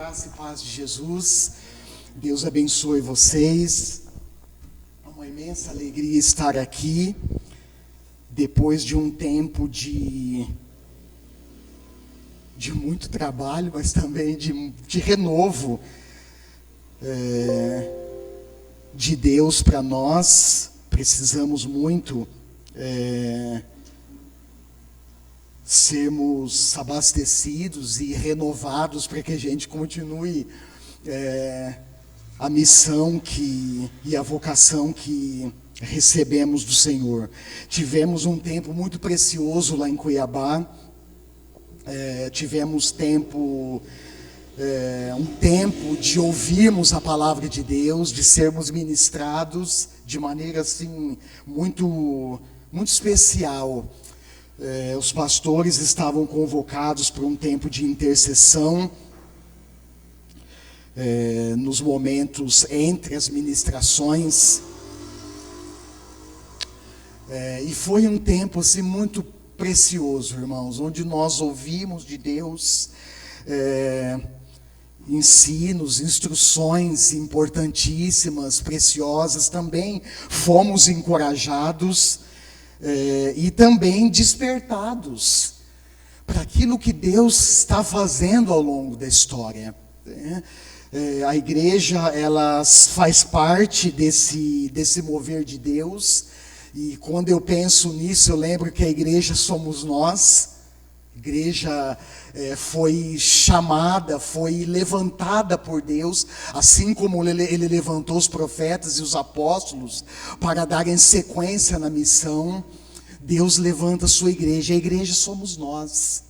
graça e paz de Jesus. Deus abençoe vocês. É uma imensa alegria estar aqui, depois de um tempo de muito trabalho, mas também de renovo de Deus para nós. Precisamos muito sermos abastecidos e renovados para que a gente continue a missão e a vocação que recebemos do Senhor. Tivemos um tempo muito precioso lá em Cuiabá. Tivemos um tempo de ouvirmos a palavra de Deus, de sermos ministrados de maneira assim muito, muito especial. Os pastores estavam convocados para um tempo de intercessão, nos momentos entre as ministrações, e foi um tempo assim muito precioso, irmãos, onde nós ouvimos de Deus ensinos, instruções importantíssimas, preciosas. Também fomos encorajados e também despertados para aquilo que Deus está fazendo ao longo da história. A igreja, ela faz parte desse mover de Deus, e quando eu penso nisso, eu lembro que a igreja somos nós. A igreja foi chamada, foi levantada por Deus, assim como Ele levantou os profetas e os apóstolos para darem sequência na missão. Deus levanta a sua igreja, a igreja somos nós.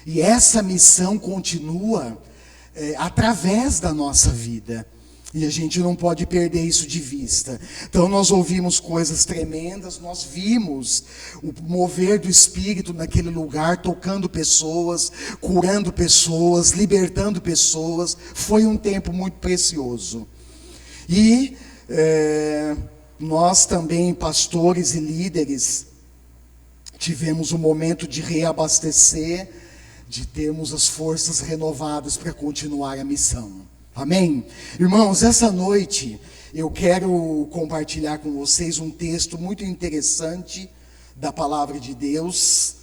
E essa missão continua através da nossa vida. E a gente não pode perder isso de vista. Então nós ouvimos coisas tremendas, nós vimos o mover do Espírito naquele lugar, tocando pessoas, curando pessoas, libertando pessoas. Foi um tempo muito precioso. E nós também, pastores e líderes, tivemos um momento de reabastecer, de termos as forças renovadas para continuar a missão. Amém? Irmãos, essa noite eu quero compartilhar com vocês um texto muito interessante da palavra de Deus.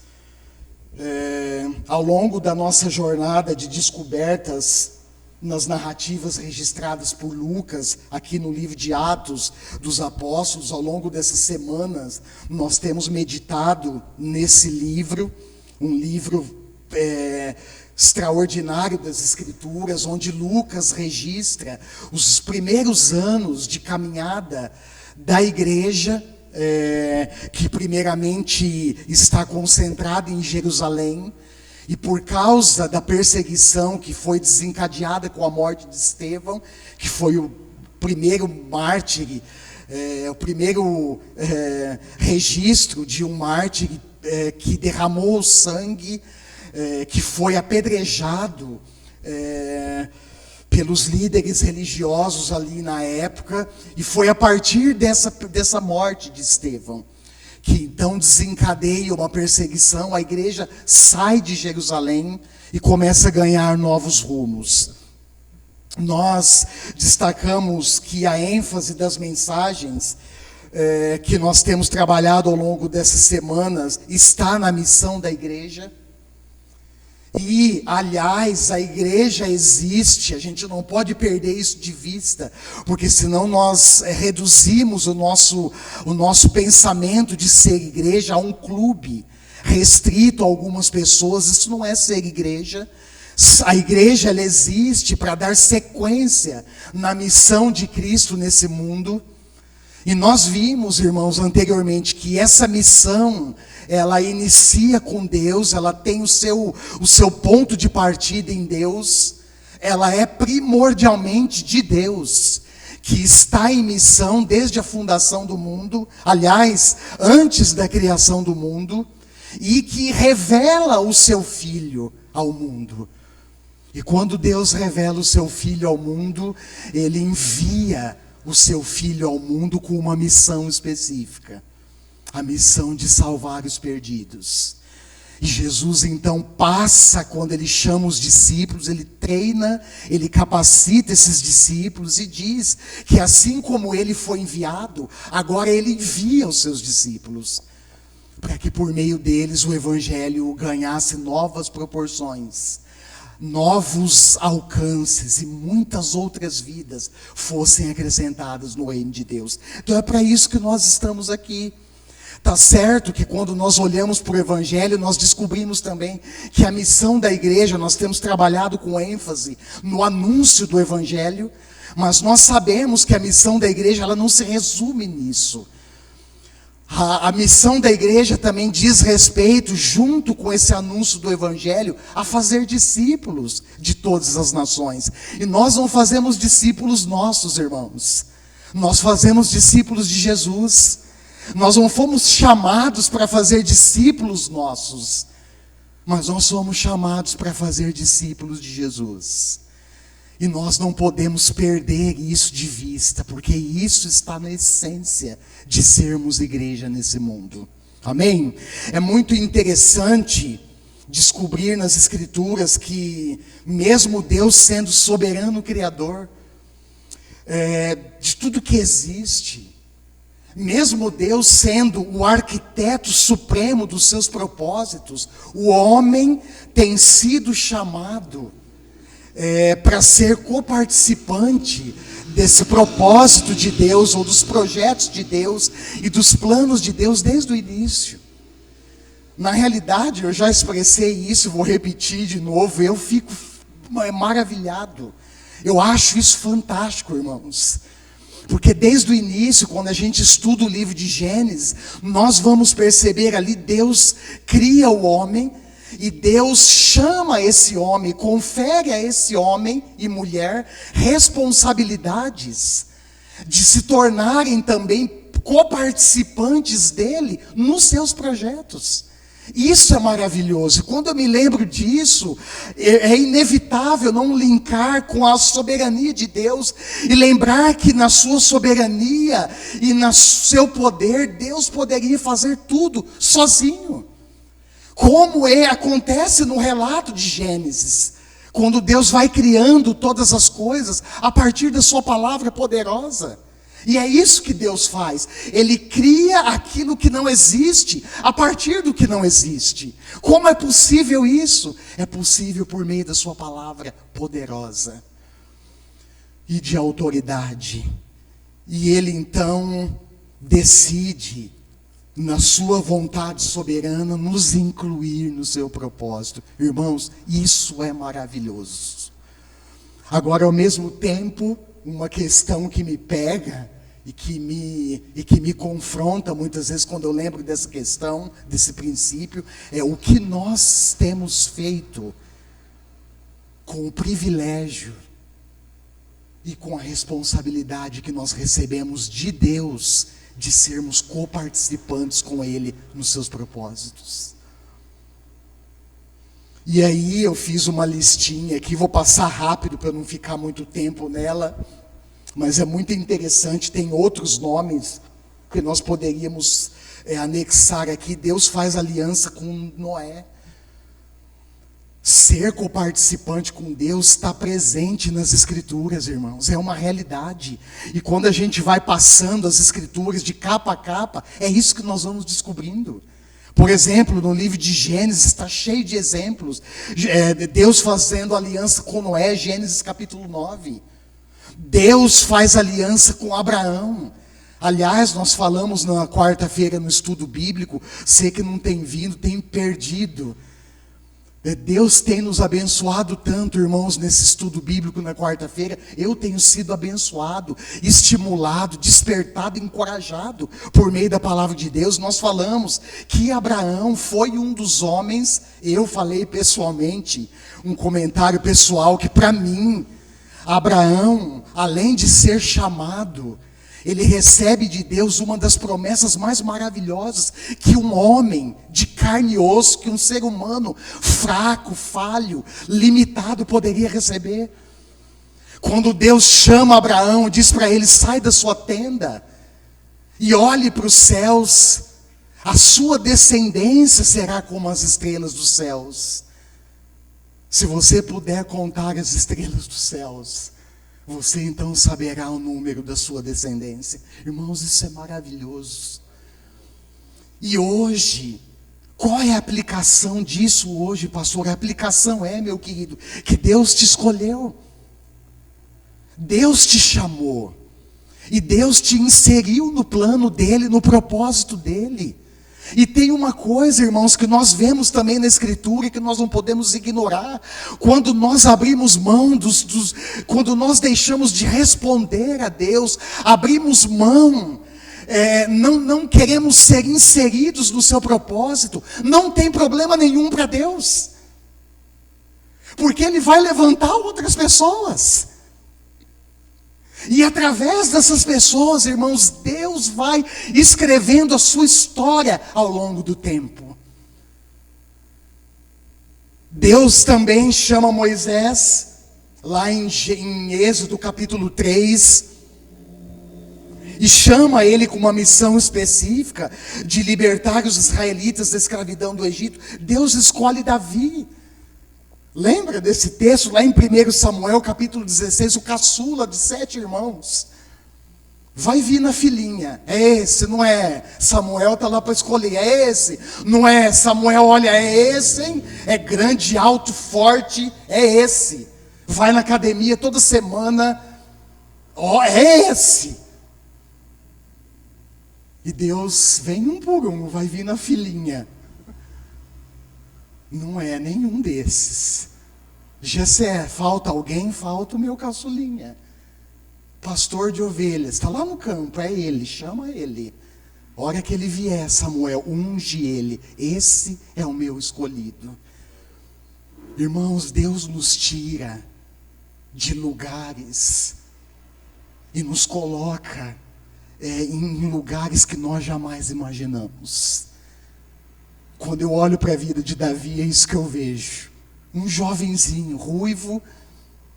Ao longo da nossa jornada de descobertas nas narrativas registradas por Lucas, aqui no livro de Atos dos Apóstolos, ao longo dessas semanas, nós temos meditado nesse livro, um livro extraordinário das Escrituras, onde Lucas registra os primeiros anos de caminhada da igreja, que primeiramente está concentrada em Jerusalém, e por causa da perseguição que foi desencadeada com a morte de Estevão, que foi o primeiro mártir, o primeiro registro de um mártir que derramou sangue, que foi apedrejado pelos líderes religiosos ali na época, e foi a partir dessa morte de Estevão que então desencadeia uma perseguição. A igreja sai de Jerusalém e começa a ganhar novos rumos. Nós destacamos que a ênfase das mensagens que nós temos trabalhado ao longo dessas semanas está na missão da igreja. E, aliás, a igreja existe, a gente não pode perder isso de vista, porque senão nós reduzimos o nosso pensamento de ser igreja a um clube restrito a algumas pessoas. Isso não é ser igreja. A igreja, ela existe para dar sequência na missão de Cristo nesse mundo. E nós vimos, irmãos, anteriormente, que essa missão, ela inicia com Deus, ela tem o seu ponto de partida em Deus, ela é primordialmente de Deus, que está em missão desde a fundação do mundo, aliás, antes da criação do mundo, e que revela o seu Filho ao mundo. E quando Deus revela o seu Filho ao mundo, Ele envia o seu Filho ao mundo com uma missão específica, a missão de salvar os perdidos. E Jesus então passa, quando ele chama os discípulos, ele treina, ele capacita esses discípulos e diz que assim como ele foi enviado, agora ele envia os seus discípulos, para que por meio deles o evangelho ganhasse novas proporções, novos alcances e muitas outras vidas fossem acrescentadas no reino de Deus. Então é para isso que nós estamos aqui. Tá certo que quando nós olhamos para o Evangelho, nós descobrimos também que a missão da igreja, nós temos trabalhado com ênfase no anúncio do Evangelho, mas nós sabemos que a missão da igreja, ela não se resume nisso. A missão da igreja também diz respeito, junto com esse anúncio do Evangelho, a fazer discípulos de todas as nações. E nós não fazemos discípulos nossos, irmãos. Nós fazemos discípulos de Jesus. Nós não fomos chamados para fazer discípulos nossos, mas nós somos chamados para fazer discípulos de Jesus. E nós não podemos perder isso de vista, porque isso está na essência de sermos igreja nesse mundo. Amém? É muito interessante descobrir nas Escrituras que, mesmo Deus sendo soberano Criador de tudo que existe, mesmo Deus sendo o arquiteto supremo dos seus propósitos, o homem tem sido chamado para ser coparticipante desse propósito de Deus, ou dos projetos de Deus e dos planos de Deus desde o início. Na realidade, eu já expressei isso, vou repetir de novo, eu fico maravilhado. Eu acho isso fantástico, irmãos. Porque desde o início, quando a gente estuda o livro de Gênesis, nós vamos perceber ali, Deus cria o homem, e Deus chama esse homem, confere a esse homem e mulher responsabilidades de se tornarem também coparticipantes dele nos seus projetos. Isso é maravilhoso. Quando eu me lembro disso, é inevitável não linkar com a soberania de Deus e lembrar que na sua soberania e no seu poder, Deus poderia fazer tudo sozinho. Como acontece no relato de Gênesis, quando Deus vai criando todas as coisas a partir da sua palavra poderosa. E é isso que Deus faz. Ele cria aquilo que não existe a partir do que não existe. Como é possível isso? É possível por meio da sua palavra poderosa e de autoridade. E ele então decide, na sua vontade soberana, nos incluir no seu propósito. Irmãos, isso é maravilhoso. Agora, ao mesmo tempo, uma questão que me pega e que me confronta muitas vezes quando eu lembro dessa questão, desse princípio, é o que nós temos feito com o privilégio e com a responsabilidade que nós recebemos de Deus de sermos coparticipantes com Ele nos seus propósitos. E aí eu fiz uma listinha aqui, vou passar rápido para não ficar muito tempo nela, mas é muito interessante, tem outros nomes que nós poderíamos anexar aqui. Deus faz aliança com Noé. Ser coparticipante com Deus está presente nas Escrituras, irmãos, é uma realidade. E quando a gente vai passando as Escrituras de capa a capa, é isso que nós vamos descobrindo. Por exemplo, no livro de Gênesis está cheio de exemplos. Deus fazendo aliança com Noé, Gênesis capítulo 9. Deus faz aliança com Abraão. Aliás, nós falamos na quarta-feira no estudo bíblico, sei que não tem vindo, tem perdido. Deus tem nos abençoado tanto, irmãos, nesse estudo bíblico na quarta-feira. Eu tenho sido abençoado, estimulado, despertado, encorajado por meio da palavra de Deus. Nós falamos que Abraão foi um dos homens, eu falei pessoalmente, um comentário pessoal, que para mim, Abraão, além de ser chamado, ele recebe de Deus uma das promessas mais maravilhosas que um homem de carne e osso, que um ser humano fraco, falho, limitado poderia receber. Quando Deus chama Abraão, diz para ele: sai da sua tenda e olhe para os céus. A sua descendência será como as estrelas dos céus. Se você puder contar as estrelas dos céus, você então saberá o número da sua descendência. Irmãos, isso é maravilhoso. E hoje, qual é a aplicação disso hoje, pastor? A aplicação é, meu querido, que Deus te escolheu. Deus te chamou. E Deus te inseriu no plano dele, no propósito dele. E tem uma coisa, irmãos, que nós vemos também na Escritura e que nós não podemos ignorar. Quando nós abrimos mão quando nós deixamos de responder a Deus, abrimos mão, não queremos ser inseridos no seu propósito, não tem problema nenhum para Deus. Porque Ele vai levantar outras pessoas. E através dessas pessoas, irmãos, Deus vai escrevendo a sua história ao longo do tempo. Deus também chama Moisés, lá em Êxodo capítulo 3, e chama ele com uma missão específica de libertar os israelitas da escravidão do Egito. Deus escolhe Davi. Lembra desse texto lá em 1 Samuel capítulo 16, o caçula de 7 irmãos. Vai vir na filinha, é esse, não é? Samuel está lá para escolher, é esse. Não é Samuel, olha, é esse, hein? É grande, alto, forte, é esse. Vai na academia toda semana, ó, é esse. E Deus vem um por um, vai vir na filinha. Não é nenhum desses. Jessé, falta alguém? Falta o meu caçulinha. Pastor de ovelhas, está lá no campo, é ele, chama ele. Hora que ele vier, Samuel, unge ele. Esse é o meu escolhido. Irmãos, Deus nos tira de lugares e nos coloca em lugares que nós jamais imaginamos. Quando eu olho para a vida de Davi, é isso que eu vejo. Um jovenzinho, ruivo,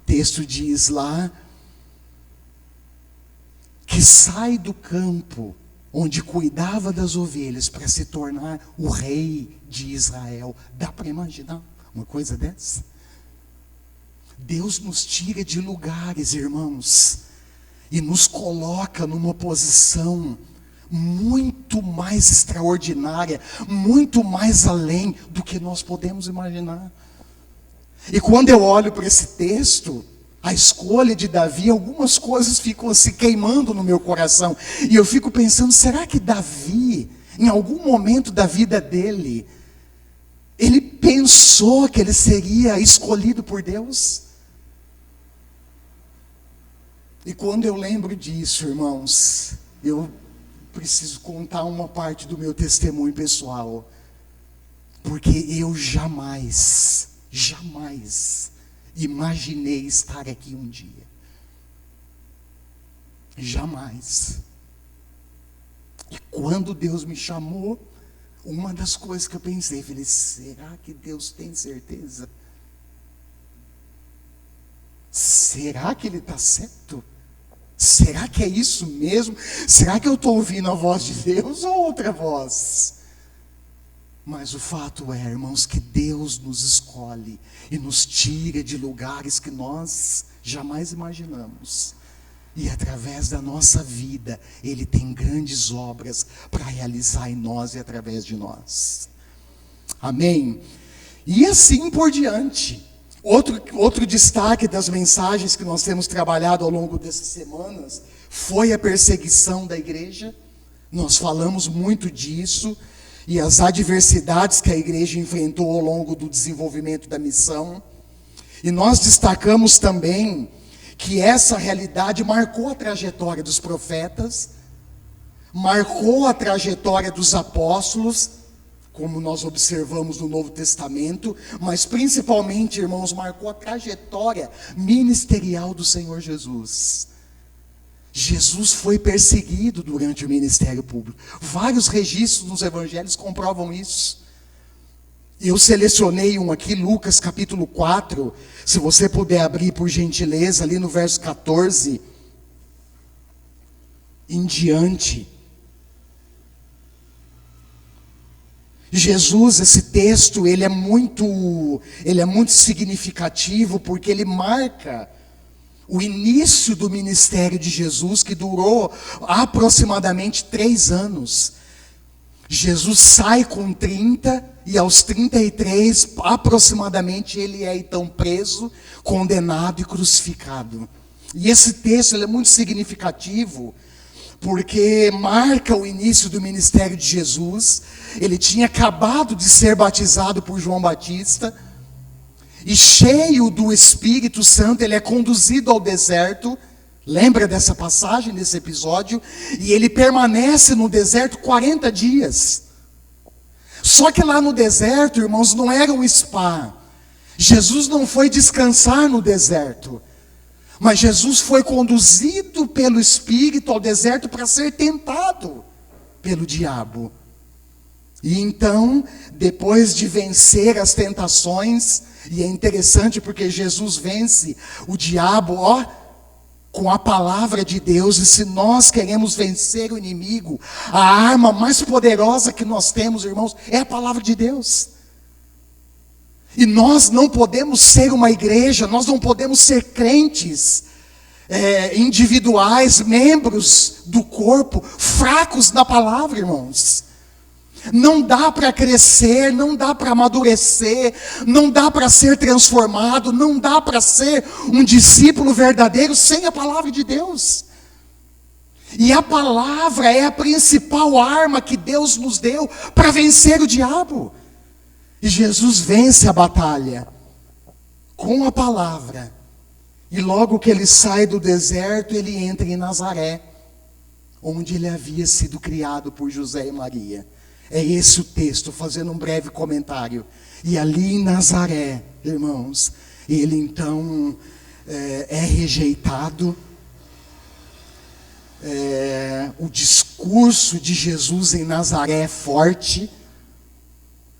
texto diz lá, que sai do campo onde cuidava das ovelhas para se tornar o rei de Israel. Dá para imaginar uma coisa dessa? Deus nos tira de lugares, irmãos, e nos coloca numa posição muito mais extraordinária, muito mais além do que nós podemos imaginar. E quando eu olho para esse texto, a escolha de Davi, algumas coisas ficam se queimando no meu coração. E eu fico pensando, será que Davi, em algum momento da vida dele, ele pensou que ele seria escolhido por Deus? E quando eu lembro disso, irmãos, eu preciso contar uma parte do meu testemunho pessoal, porque eu jamais imaginei estar aqui um dia. Jamais. E quando Deus me chamou, uma das coisas que eu pensei, falei, será que Deus tem certeza? Será que Ele está certo? Será que é isso mesmo? Será que eu estou ouvindo a voz de Deus ou outra voz? Mas o fato é, irmãos, que Deus nos escolhe e nos tira de lugares que nós jamais imaginamos. E através da nossa vida, Ele tem grandes obras para realizar em nós e através de nós. Amém? E assim por diante. Outro destaque das mensagens que nós temos trabalhado ao longo dessas semanas foi a perseguição da igreja. Nós falamos muito disso e as adversidades que a igreja enfrentou ao longo do desenvolvimento da missão. E nós destacamos também que essa realidade marcou a trajetória dos profetas, marcou a trajetória dos apóstolos, como nós observamos no Novo Testamento, mas principalmente, irmãos, marcou a trajetória ministerial do Senhor Jesus. Jesus foi perseguido durante o ministério público. Vários registros nos evangelhos comprovam isso. Eu selecionei um aqui, Lucas capítulo 4, se você puder abrir por gentileza, ali no verso 14 em diante. Jesus, esse texto, ele é muito significativo, porque ele marca o início do ministério de Jesus, que durou aproximadamente 3 anos. Jesus sai com 30 e aos 33, aproximadamente, ele é então preso, condenado e crucificado. E esse texto ele é muito significativo, porque marca o início do ministério de Jesus. Ele tinha acabado de ser batizado por João Batista, e cheio do Espírito Santo, ele é conduzido ao deserto. Lembra dessa passagem, desse episódio? E ele permanece no deserto 40 dias. Só que lá no deserto, irmãos, não era um spa. Jesus não foi descansar no deserto, mas Jesus foi conduzido pelo Espírito ao deserto para ser tentado pelo diabo. E então, depois de vencer as tentações, e é interessante porque Jesus vence o diabo, com a palavra de Deus. E se nós queremos vencer o inimigo, a arma mais poderosa que nós temos, irmãos, é a palavra de Deus. E nós não podemos ser uma igreja, nós não podemos ser crentes individuais, membros do corpo, fracos na palavra, irmãos. Não dá para crescer, não dá para amadurecer, não dá para ser transformado, não dá para ser um discípulo verdadeiro sem a palavra de Deus. E a palavra é a principal arma que Deus nos deu para vencer o diabo. E Jesus vence a batalha com a palavra. E logo que ele sai do deserto, ele entra em Nazaré, onde ele havia sido criado por José e Maria. É esse o texto, fazendo um breve comentário. E ali em Nazaré, irmãos, ele então é rejeitado. O discurso de Jesus em Nazaré é forte,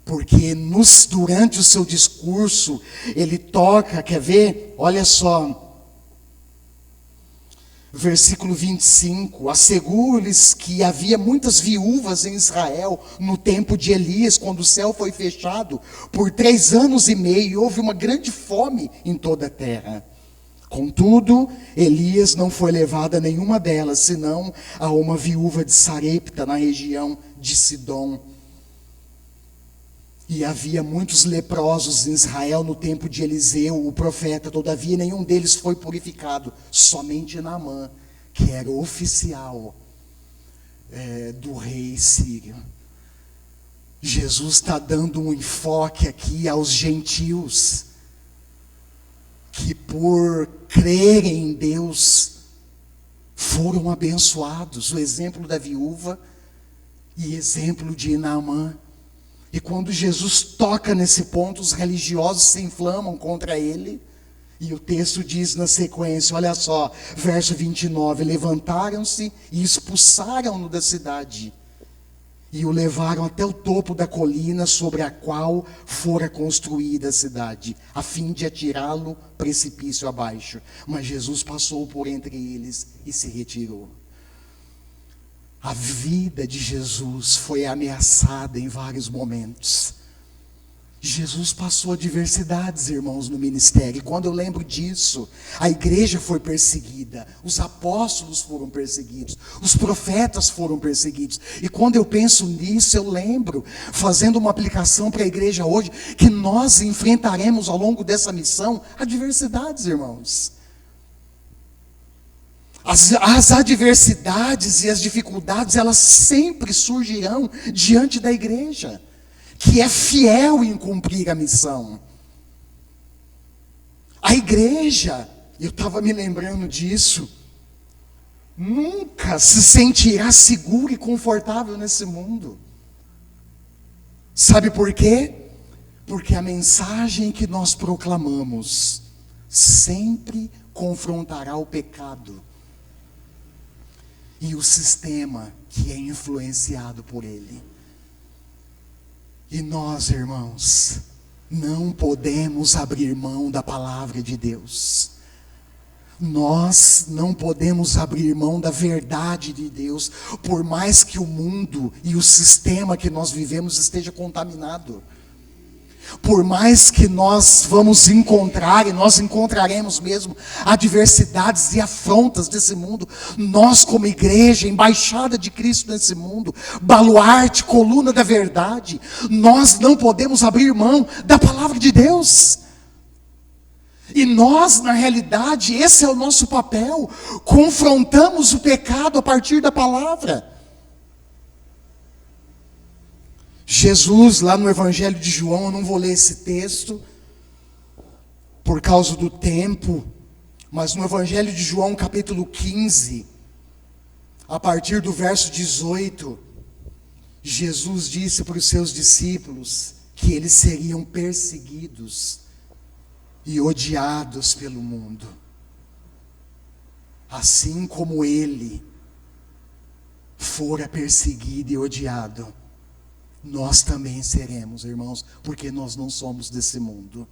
porque durante o seu discurso, ele toca, quer ver? Olha só. Versículo 25, asseguro-lhes que havia muitas viúvas em Israel no tempo de Elias, quando o céu foi fechado por 3 anos e meio, e houve uma grande fome em toda a terra. Contudo, Elias não foi levado a nenhuma delas, senão a uma viúva de Sarepta, na região de Sidom. E havia muitos leprosos em Israel no tempo de Eliseu, o profeta. Todavia nenhum deles foi purificado, somente Naamã, que era o oficial do rei sírio. Jesus está dando um enfoque aqui aos gentios, que por crerem em Deus, foram abençoados. O exemplo da viúva e exemplo de Naamã. E quando Jesus toca nesse ponto, os religiosos se inflamam contra ele. E o texto diz na sequência, olha só, verso 29, levantaram-se e expulsaram-no da cidade. E o levaram até o topo da colina sobre a qual fora construída a cidade, a fim de atirá-lo precipício abaixo. Mas Jesus passou por entre eles e se retirou. A vida de Jesus foi ameaçada em vários momentos. Jesus passou adversidades, irmãos, no ministério. E quando eu lembro disso, a igreja foi perseguida, os apóstolos foram perseguidos, os profetas foram perseguidos. E quando eu penso nisso, eu lembro, fazendo uma aplicação para a igreja hoje, que nós enfrentaremos ao longo dessa missão adversidades, irmãos. As adversidades e as dificuldades, elas sempre surgirão diante da igreja, que é fiel em cumprir a missão. A igreja, eu estava me lembrando disso, nunca se sentirá segura e confortável nesse mundo. Sabe por quê? Porque a mensagem que nós proclamamos sempre confrontará o pecado e o sistema que é influenciado por ele. E nós, irmãos, não podemos abrir mão da palavra de Deus. Nós não podemos abrir mão da verdade de Deus, por mais que o mundo e o sistema que nós vivemos esteja contaminado. Por mais que nós vamos encontrar, e nós encontraremos mesmo, adversidades e afrontas desse mundo, nós como igreja, embaixada de Cristo nesse mundo, baluarte, coluna da verdade, nós não podemos abrir mão da palavra de Deus. E nós, na realidade, esse é o nosso papel, confrontamos o pecado a partir da palavra. Jesus, lá no Evangelho de João, eu não vou ler esse texto, por causa do tempo, mas no Evangelho de João, capítulo 15, a partir do verso 18, Jesus disse para os seus discípulos que eles seriam perseguidos e odiados pelo mundo, assim como ele fora perseguido e odiado, nós também seremos, irmãos, porque nós não somos desse mundo.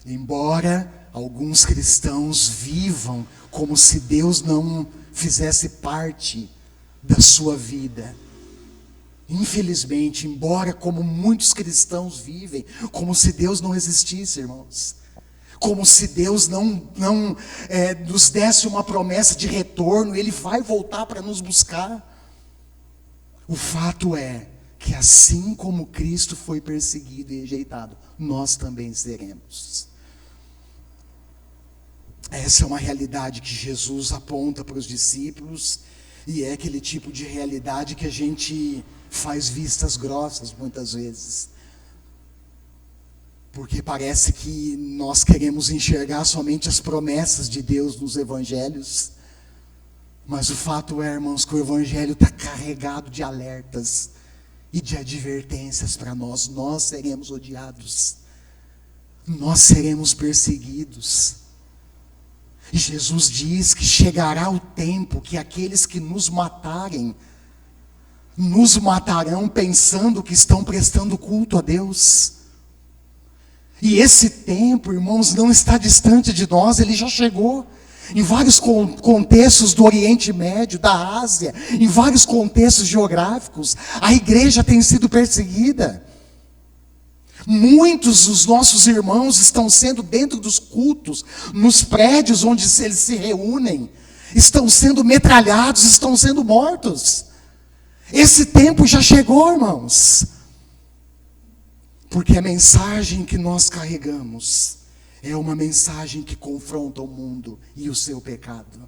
Embora alguns cristãos vivam como se Deus não fizesse parte da sua vida, infelizmente, embora como muitos cristãos vivem, como se Deus não existisse, irmãos, como se Deus não nos desse uma promessa de retorno, Ele vai voltar para nos buscar. O fato é que assim como Cristo foi perseguido e rejeitado, nós também seremos. Essa é uma realidade que Jesus aponta para os discípulos, e é aquele tipo de realidade que a gente faz vistas grossas muitas vezes, porque parece que nós queremos enxergar somente as promessas de Deus nos evangelhos, mas o fato é, irmãos, que o evangelho está carregado de alertas e de advertências para nós. Nós seremos odiados, nós seremos perseguidos, e Jesus diz que chegará o tempo que aqueles que nos matarem, nos matarão pensando que estão prestando culto a Deus. E esse tempo, irmãos, não está distante de nós, ele já chegou. Em vários contextos do Oriente Médio, da Ásia, em vários contextos geográficos, a igreja tem sido perseguida. Muitos dos nossos irmãos estão sendo dentro dos cultos, nos prédios onde eles se reúnem, estão sendo metralhados, estão sendo mortos. Esse tempo já chegou, irmãos, porque a mensagem que nós carregamos é uma mensagem que confronta o mundo e o seu pecado,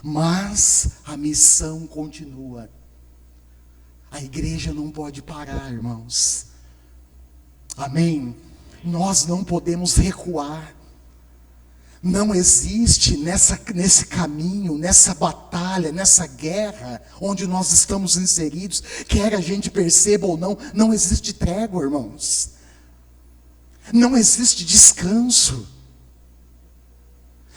mas a missão continua. A igreja não pode parar, irmãos. Amém? Nós não podemos recuar. Não existe nesse caminho, nessa batalha, nessa guerra onde nós estamos inseridos, quer a gente perceba ou não, não existe trégua, irmãos. Não existe descanso.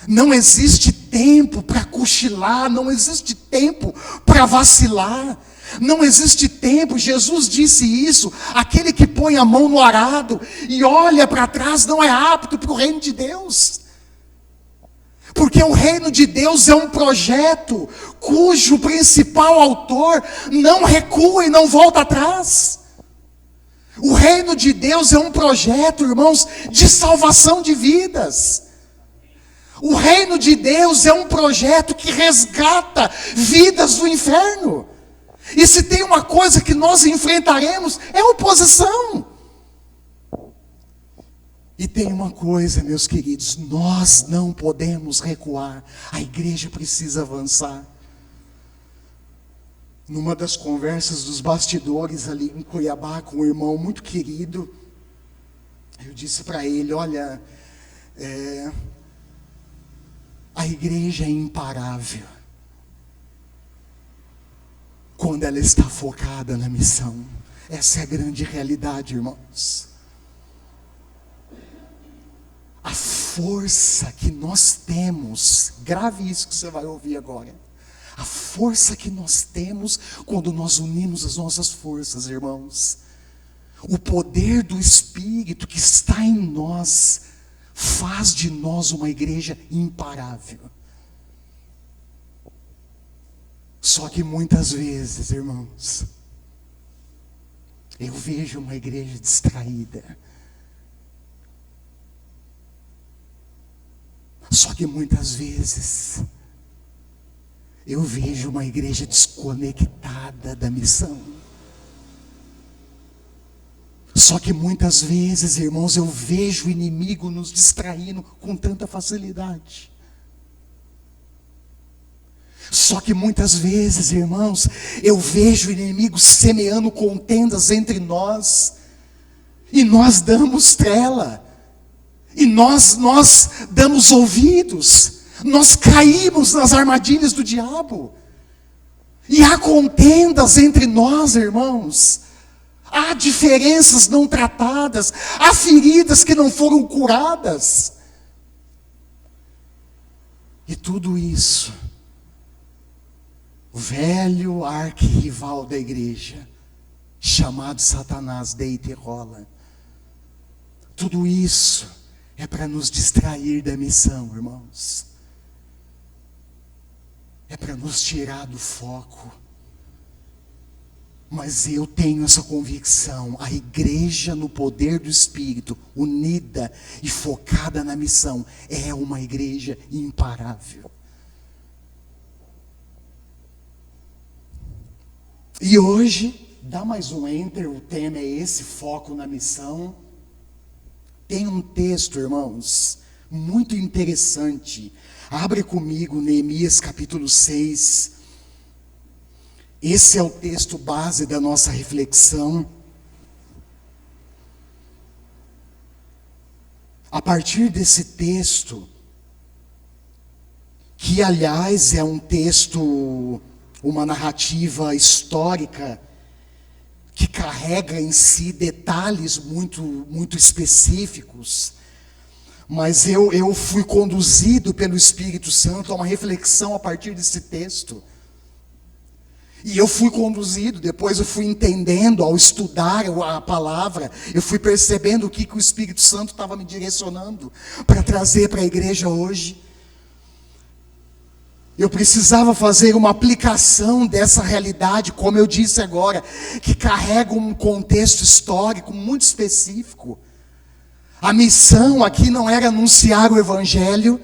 Não existe tempo para cochilar, não existe tempo para vacilar. Não existe tempo, Jesus disse isso, aquele que põe a mão no arado e olha para trás não é apto para o reino de Deus. Porque o reino de Deus é um projeto cujo principal autor não recua e não volta atrás. O reino de Deus é um projeto, irmãos, de salvação de vidas. O reino de Deus é um projeto que resgata vidas do inferno. E se tem uma coisa que nós enfrentaremos, é oposição. E tem uma coisa, meus queridos, nós não podemos recuar. A igreja precisa avançar. Numa das conversas dos bastidores ali em Cuiabá, com um irmão muito querido, eu disse para ele, olha, a igreja é imparável quando ela está focada na missão. Essa é a grande realidade, irmãos. A força que nós temos, grave isso que você vai ouvir agora. A força que nós temos quando nós unimos as nossas forças, irmãos. O poder do Espírito que está em nós faz de nós uma igreja imparável. Só que muitas vezes, irmãos, eu vejo uma igreja distraída. Só que muitas vezes eu vejo uma igreja desconectada da missão. Só que muitas vezes, irmãos, eu vejo o inimigo nos distraindo com tanta facilidade. Só que muitas vezes, irmãos, eu vejo o inimigo semeando contendas entre nós, e nós damos trela, e nós damos ouvidos, nós caímos nas armadilhas do diabo, e há contendas entre nós, irmãos, há diferenças não tratadas, há feridas que não foram curadas, e tudo isso, o velho arquirrival da igreja, chamado Satanás, deita e rola. Tudo isso é para nos distrair da missão, irmãos. É para nos tirar do foco. Mas eu tenho essa convicção, a igreja no poder do Espírito, unida e focada na missão, é uma igreja imparável. E hoje, dá mais um enter, o tema é esse, foco na missão. Tem um texto, irmãos, muito interessante. Abre comigo Neemias capítulo 6. Esse é o texto base da nossa reflexão. A partir desse texto, que aliás é um texto, uma narrativa histórica, que carrega em si detalhes muito específicos, mas eu fui conduzido pelo Espírito Santo a uma reflexão a partir desse texto. E eu fui conduzido, depois eu fui entendendo, ao estudar a palavra, eu fui percebendo o que o Espírito Santo estava me direcionando para trazer para a igreja hoje. Eu precisava fazer uma aplicação dessa realidade, como eu disse agora, que carrega um contexto histórico muito específico. A missão aqui não era anunciar o Evangelho.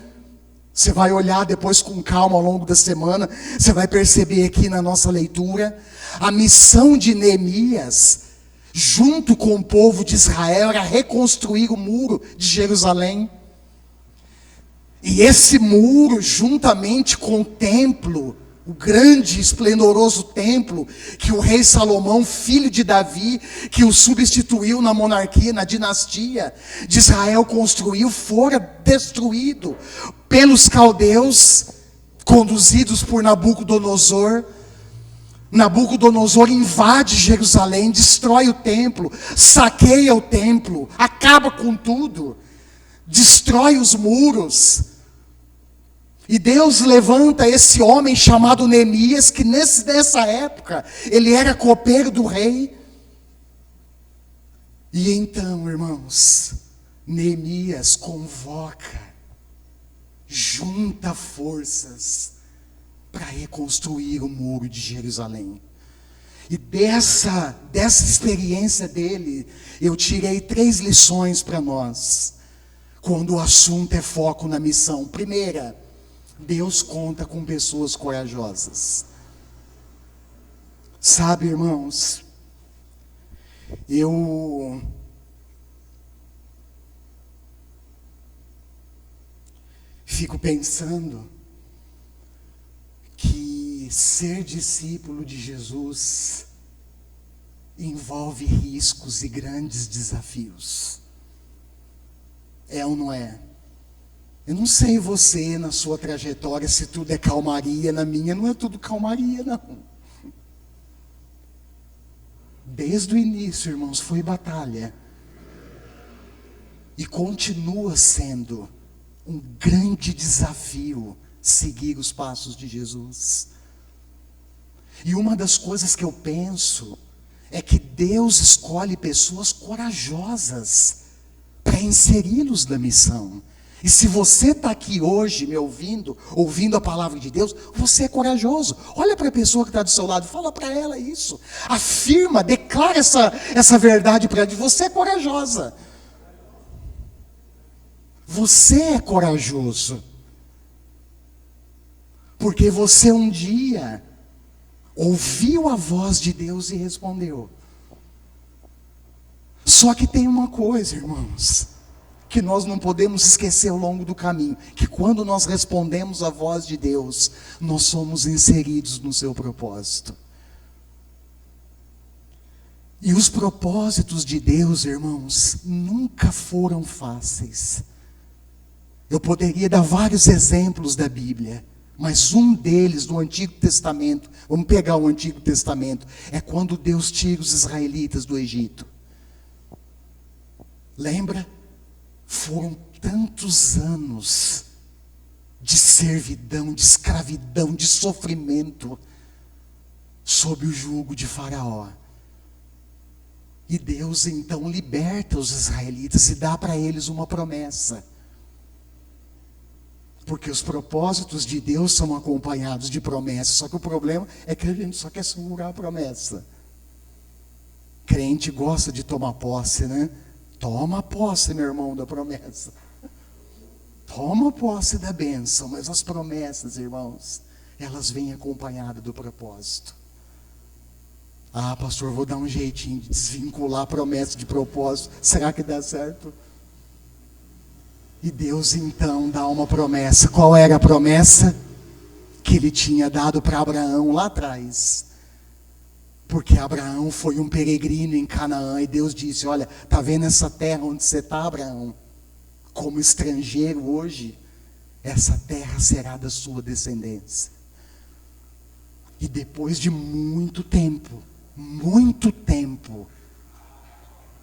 Você vai olhar depois com calma ao longo da semana, você vai perceber aqui na nossa leitura. A missão de Neemias, junto com o povo de Israel, era reconstruir o muro de Jerusalém. E esse muro, juntamente com o templo, o grande e esplendoroso templo, que o rei Salomão, filho de Davi, que o substituiu na monarquia, na dinastia de Israel, construiu, fora destruído pelos caldeus, conduzidos por Nabucodonosor. Nabucodonosor invade Jerusalém, destrói o templo, saqueia o templo, acaba com tudo, destrói os muros. E Deus levanta esse homem chamado Neemias, que nessa época, ele era copeiro do rei. E então, irmãos, Neemias convoca, junta forças para reconstruir o muro de Jerusalém. E dessa experiência dele, eu tirei 3 lições para nós, quando o assunto é foco na missão. Primeira, Deus conta com pessoas corajosas. Sabe, irmãos, eu fico pensando que ser discípulo de Jesus envolve riscos e grandes desafios. É ou não é? Eu não sei você, na sua trajetória, se tudo é calmaria. Na minha não é tudo calmaria, não. Desde o início, irmãos, foi batalha. E continua sendo um grande desafio seguir os passos de Jesus. E uma das coisas que eu penso é que Deus escolhe pessoas corajosas para para inseri-los na missão. E se você está aqui hoje me ouvindo a palavra de Deus, você é corajoso. Olha para a pessoa que está do seu lado, fala para ela isso. Afirma, declara essa verdade para ela. Você é corajosa. Você é corajoso. Porque você um dia ouviu a voz de Deus e respondeu. Só que tem uma coisa, irmãos, que nós não podemos esquecer ao longo do caminho, que quando nós respondemos à voz de Deus, nós somos inseridos no seu propósito. E os propósitos de Deus, irmãos, nunca foram fáceis. Eu poderia dar vários exemplos da Bíblia, mas um deles, no Antigo Testamento, vamos pegar o Antigo Testamento, é quando Deus tira os israelitas do Egito. Lembra? Foram tantos anos de servidão, de escravidão, de sofrimento, sob o jugo de Faraó. E Deus então liberta os israelitas e dá para eles uma promessa. Porque os propósitos de Deus são acompanhados de promessas. Só que o problema é que a gente só quer segurar a promessa. Crente gosta de tomar posse, né? Toma posse, meu irmão, da promessa. Toma posse da bênção. Mas as promessas, irmãos, elas vêm acompanhadas do propósito. Ah, pastor, vou dar um jeitinho de desvincular a promessa de propósito. Será que dá certo? E Deus então dá uma promessa. Qual era a promessa? Que Ele tinha dado para Abraão lá atrás. Porque Abraão foi um peregrino em Canaã. E Deus disse, olha, está vendo essa terra onde você está, Abraão? Como estrangeiro hoje, essa terra será da sua descendência. E depois de muito tempo,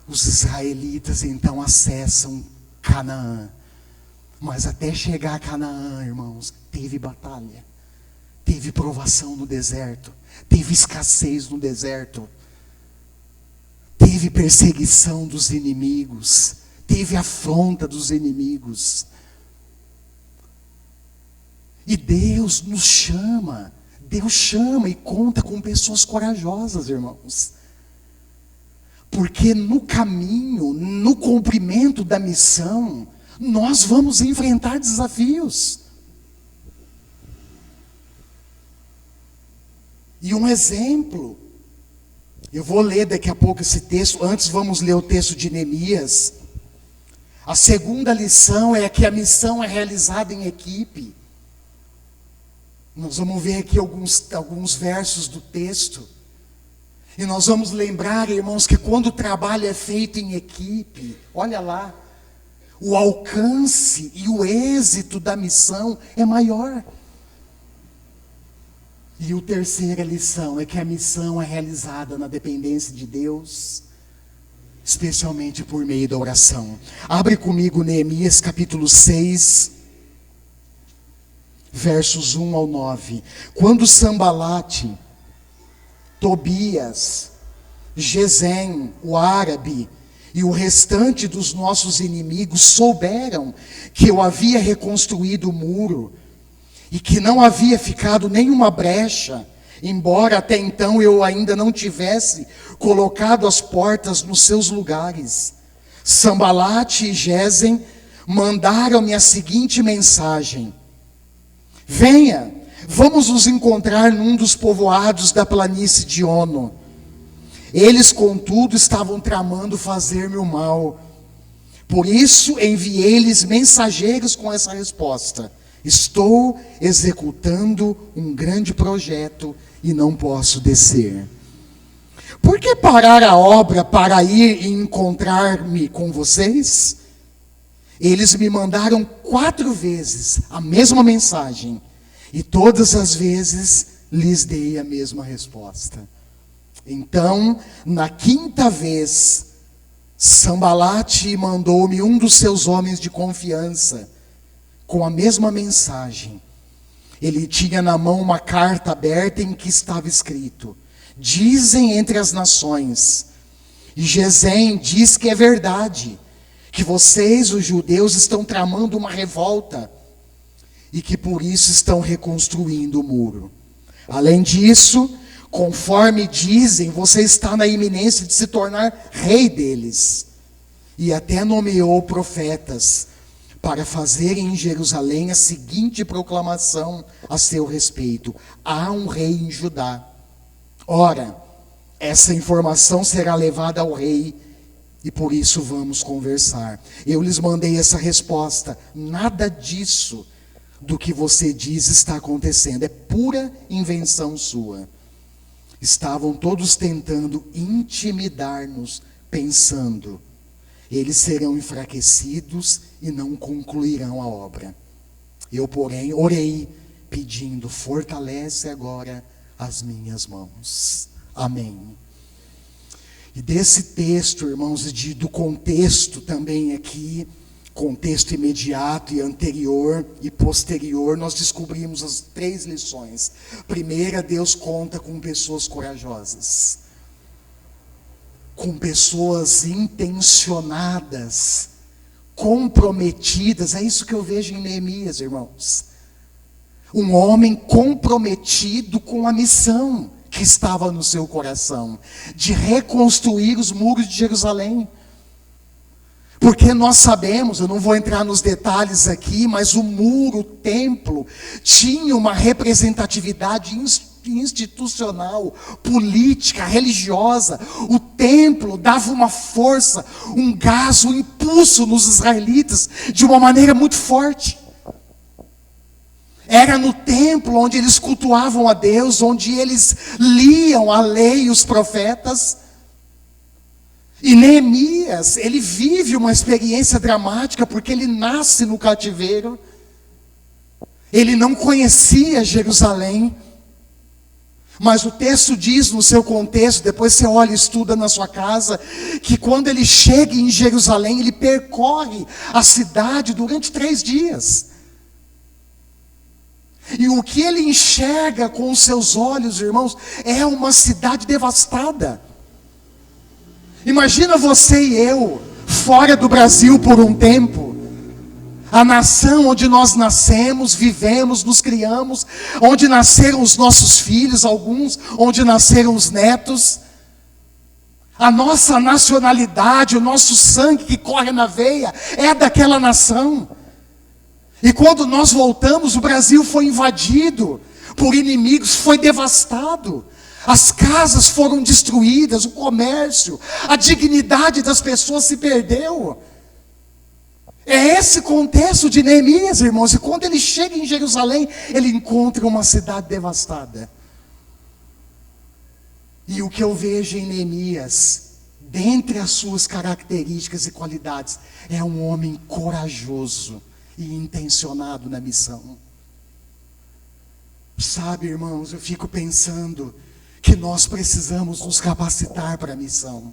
os israelitas então acessam Canaã. Mas até chegar a Canaã, irmãos, teve batalha, teve provação no deserto, teve escassez no deserto, teve perseguição dos inimigos, teve afronta dos inimigos. E Deus nos chama, Deus chama e conta com pessoas corajosas, irmãos. Porque no caminho, no cumprimento da missão, nós vamos enfrentar desafios. E um exemplo, eu vou ler daqui a pouco esse texto, antes vamos ler o texto de Neemias. A segunda lição é que a missão é realizada em equipe. Nós vamos ver aqui alguns versos do texto. E nós vamos lembrar, irmãos, que quando o trabalho é feito em equipe, olha lá, o alcance e o êxito da missão é maior. E a terceira lição é que a missão é realizada na dependência de Deus, especialmente por meio da oração. Abre comigo Neemias capítulo 6, versos 1 ao 9. Quando Sambalate, Tobias, Gesem, o árabe, e o restante dos nossos inimigos souberam que eu havia reconstruído o muro, e que não havia ficado nenhuma brecha, embora até então eu ainda não tivesse colocado as portas nos seus lugares, Sambalate e Gesem mandaram-me a seguinte mensagem: venha, vamos nos encontrar num dos povoados da planície de Ono. Eles, contudo, estavam tramando fazer-me o mal. Por isso enviei-lhes mensageiros com essa resposta: estou executando um grande projeto e não posso descer. Por que parar a obra para ir e encontrar-me com vocês? Eles me mandaram 4 vezes a mesma mensagem, e todas as vezes lhes dei a mesma resposta. Então, na 5ª vez, Sambalate mandou-me um dos seus homens de confiança, com a mesma mensagem. Ele tinha na mão uma carta aberta em que estava escrito: dizem entre as nações, e Gesem diz que é verdade, que vocês, os judeus, estão tramando uma revolta e que por isso estão reconstruindo o muro. Além disso, conforme dizem, você está na iminência de se tornar rei deles. E até nomeou profetas para fazerem em Jerusalém a seguinte proclamação a seu respeito: há um rei em Judá. Ora, essa informação será levada ao rei e por isso vamos conversar. Eu lhes mandei essa resposta: nada disso do que você diz está acontecendo, é pura invenção sua. Estavam todos tentando intimidar-nos, pensando: eles serão enfraquecidos e não concluirão a obra. Eu, porém, orei, pedindo: fortalece agora as minhas mãos. Amém. E desse texto, irmãos, do contexto também aqui, contexto imediato e anterior e posterior, nós descobrimos as 3 lições. Primeira, Deus conta com pessoas corajosas, com pessoas intencionadas, comprometidas. É isso que eu vejo em Neemias, irmãos. Um homem comprometido com a missão que estava no seu coração, de reconstruir os muros de Jerusalém. Porque nós sabemos, eu não vou entrar nos detalhes aqui, mas o muro, o templo, tinha uma representatividade institucional, política, religiosa. O templo dava uma força, um gás, um impulso nos israelitas de uma maneira muito forte. Era no templo onde eles cultuavam a Deus, onde eles liam a lei e os profetas. E Neemias, ele vive uma experiência dramática, porque ele nasce no cativeiro. Ele não conhecia Jerusalém. Mas o texto diz no seu contexto, depois você olha e estuda na sua casa, que quando ele chega em Jerusalém, ele percorre a cidade durante 3 dias. E o que ele enxerga com os seus olhos, irmãos, é uma cidade devastada. Imagina você e eu, fora do Brasil por um tempo. A nação onde nós nascemos, vivemos, nos criamos, onde nasceram os nossos filhos, alguns, onde nasceram os netos. A nossa nacionalidade, o nosso sangue que corre na veia, é daquela nação. E quando nós voltamos, o Brasil foi invadido por inimigos, foi devastado. As casas foram destruídas, o comércio, a dignidade das pessoas se perdeu. É esse contexto de Neemias, irmãos. E quando ele chega em Jerusalém, ele encontra uma cidade devastada. E o que eu vejo em Neemias, dentre as suas características e qualidades, é um homem corajoso e intencionado na missão. Sabe, irmãos, eu fico pensando que nós precisamos nos capacitar para a missão.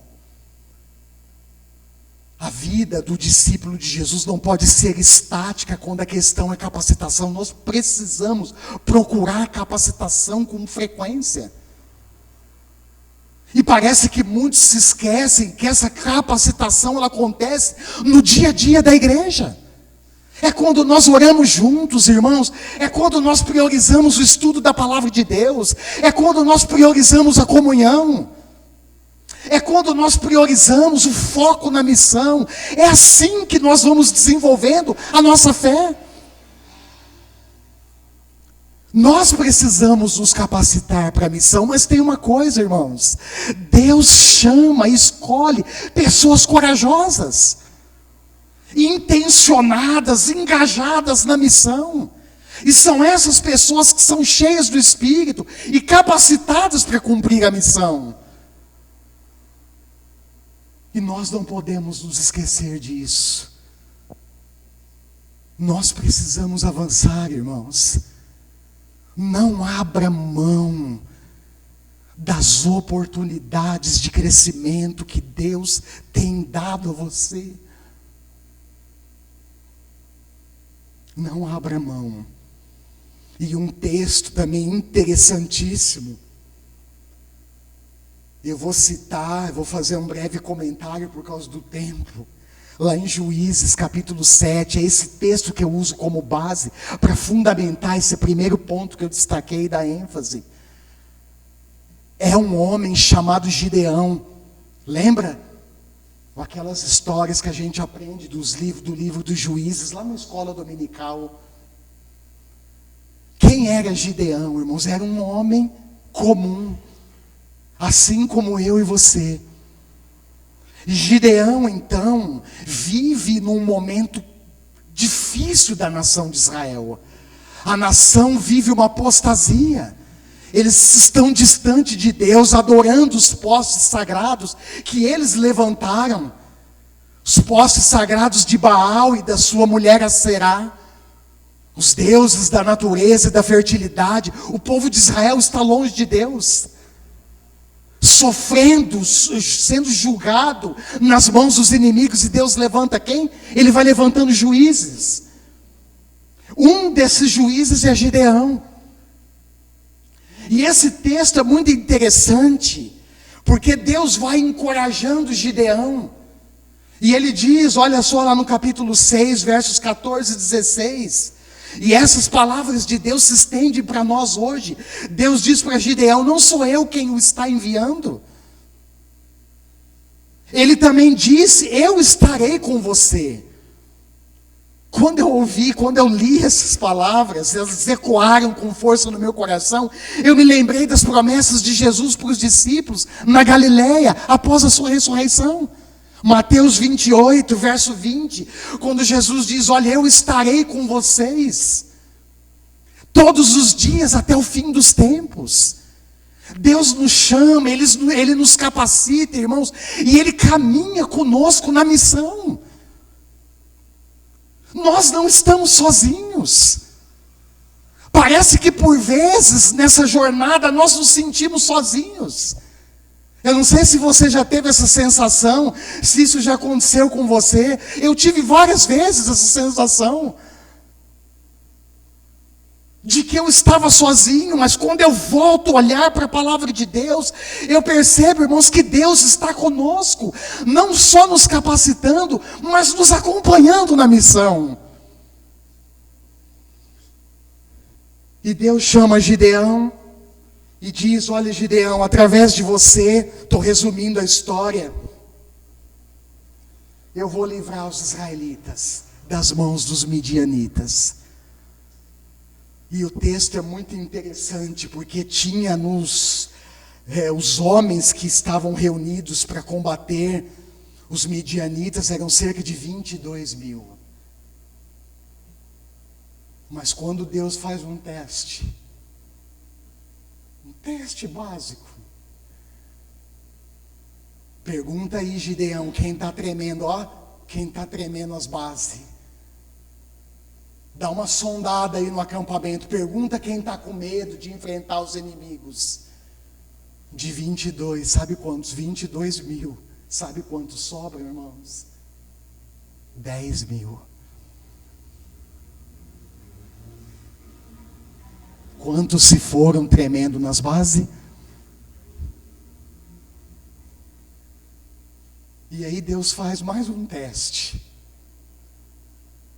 A vida do discípulo de Jesus não pode ser estática quando a questão é capacitação. Nós precisamos procurar capacitação com frequência. E parece que muitos se esquecem que essa capacitação ela acontece no dia a dia da igreja. É quando nós oramos juntos, irmãos. É quando nós priorizamos o estudo da palavra de Deus. É quando nós priorizamos a comunhão. É quando nós priorizamos o foco na missão. É assim que nós vamos desenvolvendo a nossa fé. Nós precisamos nos capacitar para a missão, mas tem uma coisa, irmãos. Deus chama, escolhe pessoas corajosas, intencionadas, engajadas na missão. E são essas pessoas que são cheias do Espírito e capacitadas para cumprir a missão. E nós não podemos nos esquecer disso. Nós precisamos avançar, irmãos. Não abra mão das oportunidades de crescimento que Deus tem dado a você. Não abra mão. E um texto também interessantíssimo. Eu vou citar, vou fazer um breve comentário por causa do tempo. Lá em Juízes, capítulo 7, é esse texto que eu uso como base para fundamentar esse primeiro ponto que eu destaquei da ênfase. É um homem chamado Gideão. Lembra? Aquelas histórias que a gente aprende do livro dos Juízes, lá na escola dominical. Quem era Gideão, irmãos? Era um homem comum, assim como eu e você. Gideão, então, vive num momento difícil da nação de Israel. A nação vive uma apostasia. Eles estão distante de Deus, adorando os postes sagrados que eles levantaram. Os postes sagrados de Baal e da sua mulher Aserá. Os deuses da natureza e da fertilidade. O povo de Israel está longe de Deus, sofrendo, sendo julgado nas mãos dos inimigos. E Deus levanta quem? Ele vai levantando juízes. Um desses juízes é Gideão. E esse texto é muito interessante, porque Deus vai encorajando Gideão. E ele diz, olha só lá no capítulo 6, versos 14 e 16. E essas palavras de Deus se estendem para nós hoje. Deus diz para Gideão: não sou eu quem o está enviando. Ele também disse: eu estarei com você. Quando eu li essas palavras, elas ecoaram com força no meu coração. Eu me lembrei das promessas de Jesus para os discípulos na Galileia, após a sua ressurreição. Mateus 28, verso 20, quando Jesus diz: olha, eu estarei com vocês todos os dias até o fim dos tempos. Deus nos chama, Ele nos capacita, irmãos, e Ele caminha conosco na missão. Nós não estamos sozinhos. Parece que por vezes nessa jornada nós nos sentimos sozinhos. Eu não sei se você já teve essa sensação, se isso já aconteceu com você. Eu tive várias vezes essa sensação de que eu estava sozinho, mas quando eu volto a olhar para a palavra de Deus, eu percebo, irmãos, que Deus está conosco, não só nos capacitando, mas nos acompanhando na missão. E Deus chama Gideão e diz: olha, Gideão, através de você, estou resumindo a história, eu vou livrar os israelitas das mãos dos midianitas. E o texto é muito interessante, porque tinha os homens que estavam reunidos para combater os midianitas, eram cerca de 22 mil. Mas quando Deus faz um teste básico, pergunta aí, Gideão, quem está tremendo, quem está tremendo as bases. Dá uma sondada aí no acampamento, pergunta quem está com medo de enfrentar os inimigos. De 22, sabe quantos? 22 mil. Sabe quantos sobram, irmãos? 10 mil. Quantos se foram tremendo nas bases? E aí Deus faz mais um teste.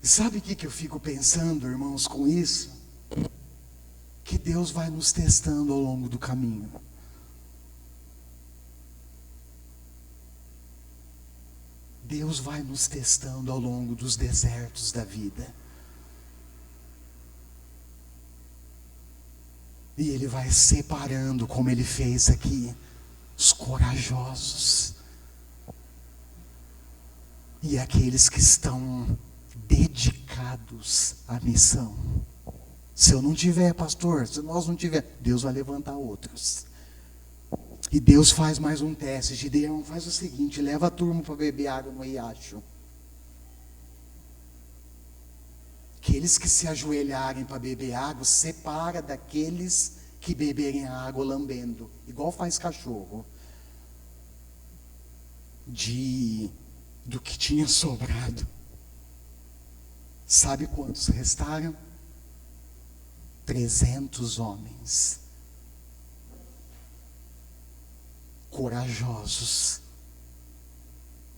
E sabe o que eu fico pensando, irmãos, com isso? Que Deus vai nos testando ao longo do caminho. Deus vai nos testando ao longo dos desertos da vida. E Ele vai separando, como Ele fez aqui, os corajosos e aqueles que estão dedicados à missão. Se eu não tiver, pastor, se nós não tiver, Deus vai levantar outros. E Deus faz mais um teste. Gideão faz o seguinte: leva a turma para beber água no riacho. Aqueles que se ajoelharem para beber água, separa daqueles que beberem a água lambendo, igual faz cachorro, do que tinha sobrado. Sabe quantos restaram? 300 homens. Corajosos.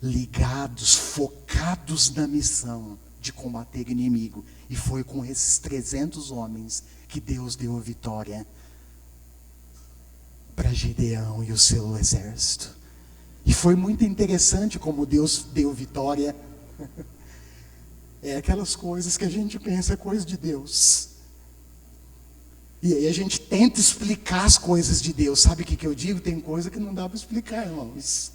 ligados, focados na missão de combater o inimigo. E foi com esses 300 homens que Deus deu a vitória para Gideão e o seu exército. E foi muito interessante como Deus deu vitória. É aquelas coisas que a gente pensa, é coisa de Deus. E aí a gente tenta explicar as coisas de Deus. Sabe o que eu digo? Tem coisa que não dá para explicar, irmãos.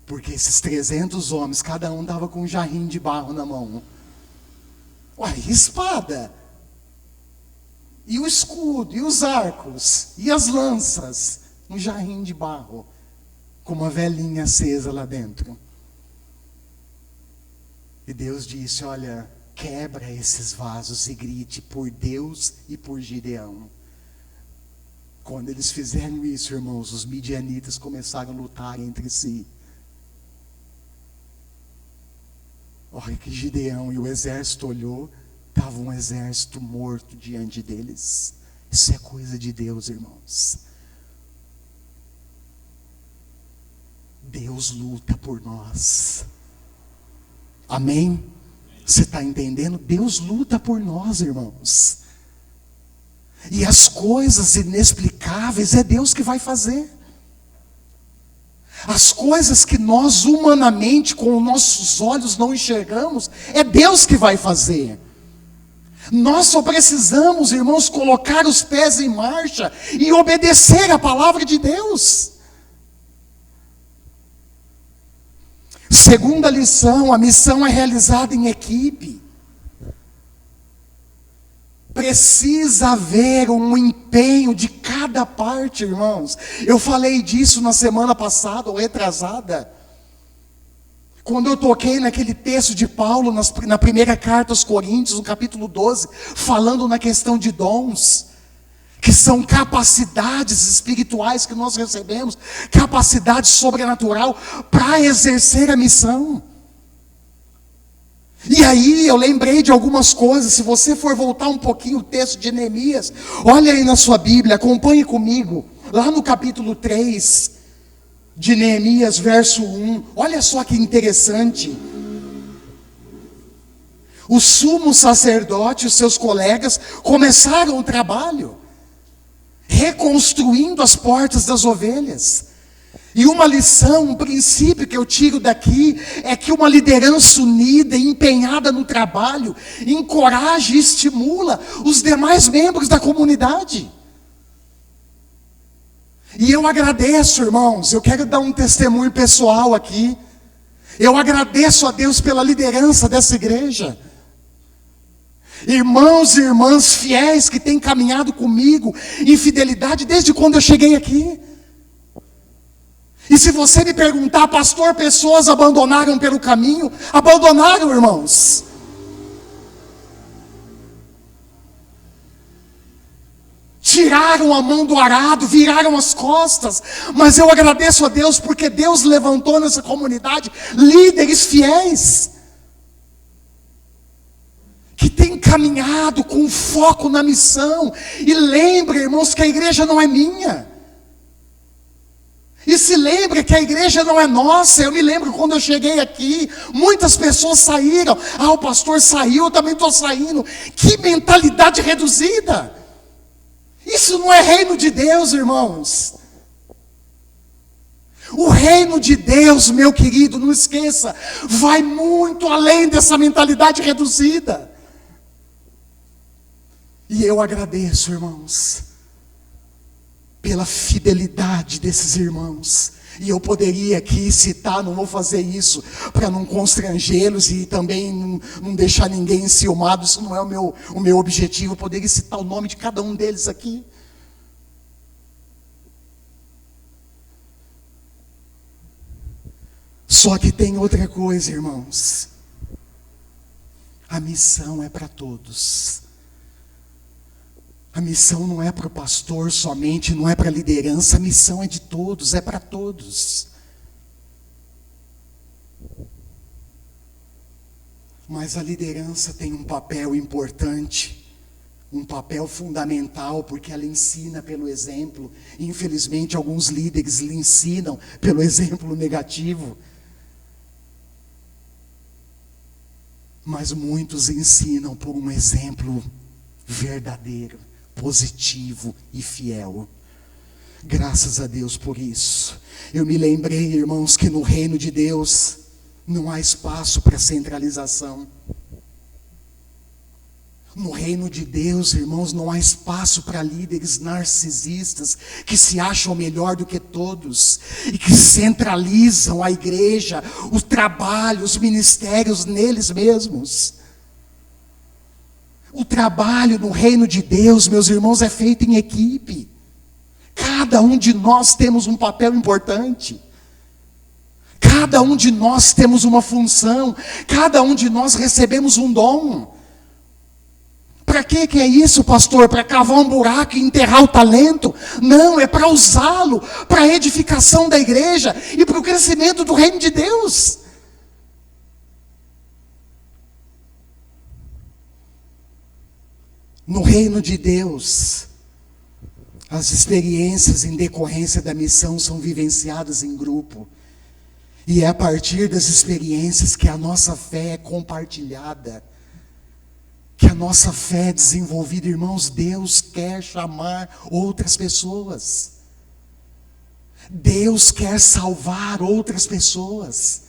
Porque esses 300 homens, cada um estava com um jarrinho de barro na mão. Uai, espada. E o escudo, e os arcos, e as lanças. Um jarrinho de barro, com uma velinha acesa lá dentro. E Deus disse, olha, quebra esses vasos e grite por Deus e por Gideão. Quando eles fizeram isso, irmãos, os midianitas começaram a lutar entre si. Olha que Gideão e o exército olhou, estava um exército morto diante deles. Isso é coisa de Deus, irmãos. Deus luta por nós. Amém? Você está entendendo? Deus luta por nós, irmãos. E as coisas inexplicáveis é Deus que vai fazer. As coisas que nós humanamente, com os nossos olhos não enxergamos, é Deus que vai fazer. Nós só precisamos, irmãos, colocar os pés em marcha e obedecer a palavra de Deus. Segunda lição, a missão é realizada em equipe. Precisa haver um empenho de cada parte, irmãos. Eu falei disso na semana passada, ou retrasada. Quando eu toquei naquele texto de Paulo, na primeira carta aos Coríntios, no capítulo 12, falando na questão de dons, que são capacidades espirituais que nós recebemos, capacidade sobrenatural para exercer a missão. E aí eu lembrei de algumas coisas. Se você for voltar um pouquinho o texto de Neemias, olha aí na sua Bíblia, acompanhe comigo, lá no capítulo 3 de Neemias, verso 1, olha só que interessante. O sumo sacerdote e os seus colegas começaram o trabalho, reconstruindo as portas das ovelhas. E uma lição, um princípio que eu tiro daqui, é que uma liderança unida e empenhada no trabalho, encoraja e estimula os demais membros da comunidade. E eu agradeço, irmãos, eu quero dar um testemunho pessoal aqui. Eu agradeço a Deus pela liderança dessa igreja. Irmãos e irmãs fiéis que têm caminhado comigo em fidelidade desde quando eu cheguei aqui. E se você me perguntar, pastor, pessoas abandonaram pelo caminho? Abandonaram, irmãos. Tiraram a mão do arado, viraram as costas. Mas eu agradeço a Deus porque Deus levantou nessa comunidade líderes fiéis, que tem caminhado com foco na missão. E lembre, irmãos, que a igreja não é minha. E se lembre que a igreja não é nossa. Eu me lembro quando eu cheguei aqui, muitas pessoas saíram. Ah, o pastor saiu, eu também estou saindo. Que mentalidade reduzida. Isso não é reino de Deus, irmãos. O reino de Deus, meu querido, não esqueça, vai muito além dessa mentalidade reduzida. E eu agradeço, irmãos, pela fidelidade desses irmãos. E eu poderia aqui citar, não vou fazer isso para não constrangê-los e também não deixar ninguém enciumado. Isso não é o meu objetivo. Eu poderia citar o nome de cada um deles aqui. Só que tem outra coisa, irmãos. A missão é para todos. A missão não é para o pastor somente, não é para a liderança, a missão é de todos, é para todos. Mas a liderança tem um papel importante, um papel fundamental, porque ela ensina pelo exemplo. Infelizmente, alguns líderes lhe ensinam pelo exemplo negativo. Mas muitos ensinam por um exemplo verdadeiro, positivo e fiel. Graças a Deus por isso. Eu me lembrei, irmãos, que no reino de Deus não há espaço para centralização. No reino de Deus, irmãos, não há espaço para líderes narcisistas que se acham melhor do que todos e que centralizam a igreja, o trabalho, os ministérios neles mesmos. O trabalho no reino de Deus, meus irmãos, é feito em equipe. Cada um de nós temos um papel importante. Cada um de nós temos uma função. Cada um de nós recebemos um dom. Para que é isso, pastor? Para cavar um buraco e enterrar o talento? Não, é para usá-lo para a edificação da igreja e para o crescimento do reino de Deus. No reino de Deus, as experiências em decorrência da missão são vivenciadas em grupo. E é a partir das experiências que a nossa fé é compartilhada, que a nossa fé é desenvolvida. Irmãos, Deus quer chamar outras pessoas. Deus quer salvar outras pessoas.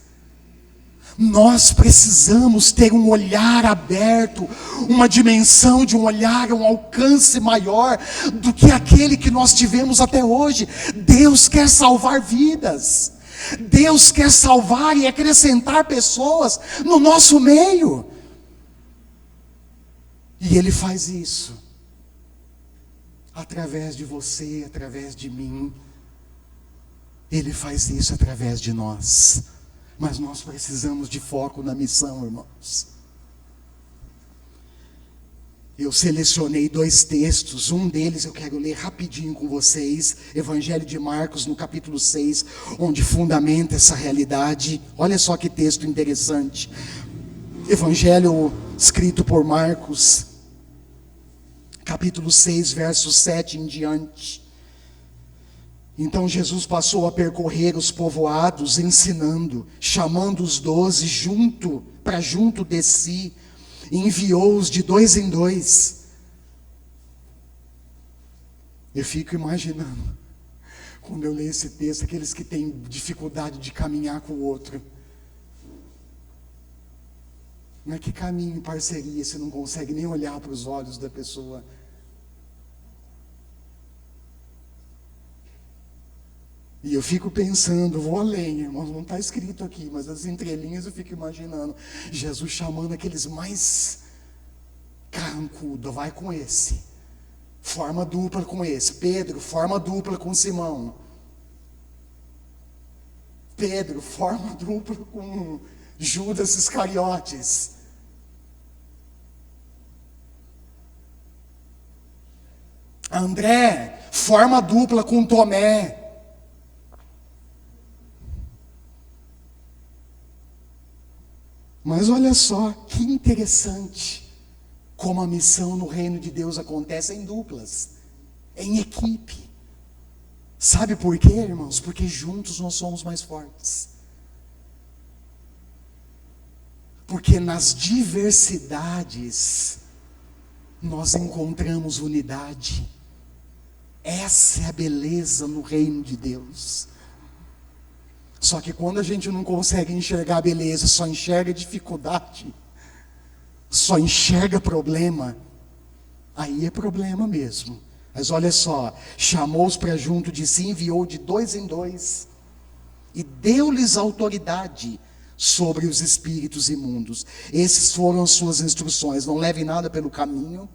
Nós precisamos ter um olhar aberto, uma dimensão de um olhar, um alcance maior do que aquele que nós tivemos até hoje. Deus quer salvar vidas. Deus quer salvar e acrescentar pessoas no nosso meio. E Ele faz isso através de você, através de mim. Ele faz isso através de nós. Mas nós precisamos de foco na missão, irmãos. Eu selecionei 2 textos, um deles eu quero ler rapidinho com vocês, Evangelho de Marcos, no capítulo 6, onde fundamenta essa realidade. Olha só que texto interessante. Evangelho escrito por Marcos, capítulo 6, verso 7 em diante. Então Jesus passou a percorrer os povoados, ensinando, chamando os 12 junto de si, e enviou-os de 2 em 2. Eu fico imaginando, quando eu leio esse texto, aqueles que têm dificuldade de caminhar com o outro. Não é que caminho em parceria, você não consegue nem olhar para os olhos da pessoa. E eu fico pensando, vou além, irmãos, não está escrito aqui, mas as entrelinhas eu fico imaginando, Jesus chamando aqueles mais carrancudos, vai com esse, forma dupla com esse, Pedro, forma dupla com Simão, Pedro, forma dupla com Judas Iscariotes, André, forma dupla com Tomé. Mas olha só, que interessante, como a missão no reino de Deus acontece em duplas, em equipe. Sabe por quê, irmãos? Porque juntos nós somos mais fortes. Porque nas diversidades nós encontramos unidade. Essa é a beleza no reino de Deus. Só que quando a gente não consegue enxergar a beleza, só enxerga dificuldade, só enxerga problema, aí é problema mesmo. Mas olha só, chamou-os para junto de si, enviou de 2 em 2, e deu-lhes autoridade sobre os espíritos imundos. Esses foram as suas instruções: não levem nada pelo caminho,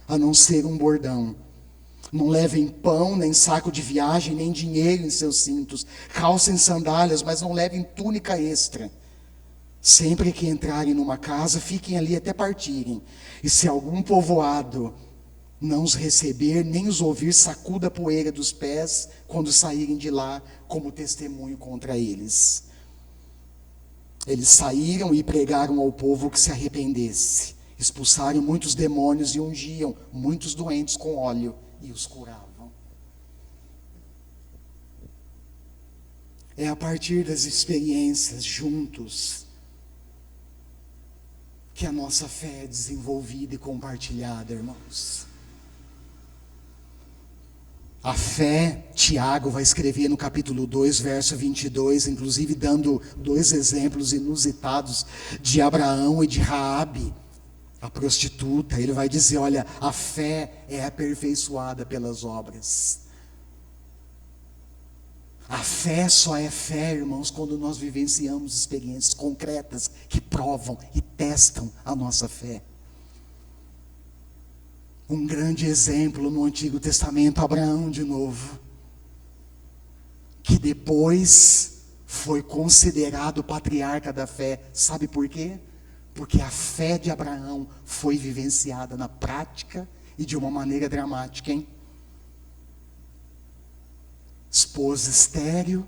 a não ser um bordão. Não levem pão, nem saco de viagem, nem dinheiro em seus cintos. Calcem sandálias, mas não levem túnica extra. Sempre que entrarem numa casa, fiquem ali até partirem. E se algum povoado não os receber, nem os ouvir, sacuda a poeira dos pés quando saírem de lá, como testemunho contra eles. Eles saíram e pregaram ao povo que se arrependesse. Expulsaram muitos demônios e ungiam muitos doentes com óleo e os curavam. É a partir das experiências juntos que a nossa fé é desenvolvida e compartilhada, irmãos. A fé, Tiago vai escrever no capítulo 2, verso 22, inclusive dando 2 exemplos inusitados de Abraão e de Raabe, a prostituta. Ele vai dizer, olha, a fé é aperfeiçoada pelas obras. A fé só é fé, irmãos, quando nós vivenciamos experiências concretas que provam e testam a nossa fé. Um grande exemplo no Antigo Testamento, Abraão de novo, que depois foi considerado patriarca da fé. Sabe por quê? Porque a fé de Abraão foi vivenciada na prática e de uma maneira dramática, hein? Esposa estéril,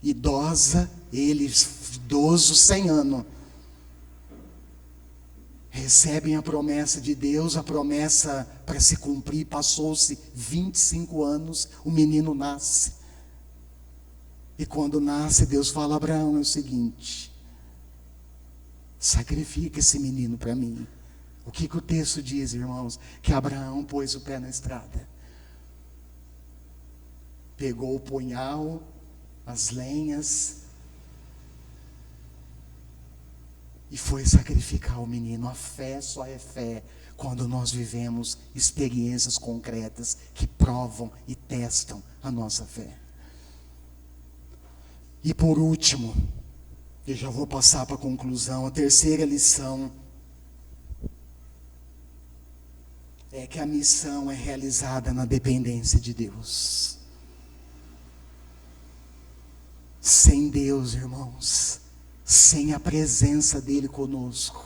idosa, ele idoso, 100 anos. Recebem a promessa de Deus, a promessa para se cumprir, passou-se 25 anos, o menino nasce. E quando nasce, Deus fala, Abraão, é o seguinte, sacrifica esse menino para mim. O que o texto diz, irmãos? Que Abraão pôs o pé na estrada. Pegou o punhal, as lenhas, e foi sacrificar o menino. A fé só é fé quando nós vivemos experiências concretas que provam e testam a nossa fé. E por último, eu já vou passar para a conclusão, a terceira lição é que a missão é realizada na dependência de Deus. Sem Deus, irmãos, sem a presença dele conosco,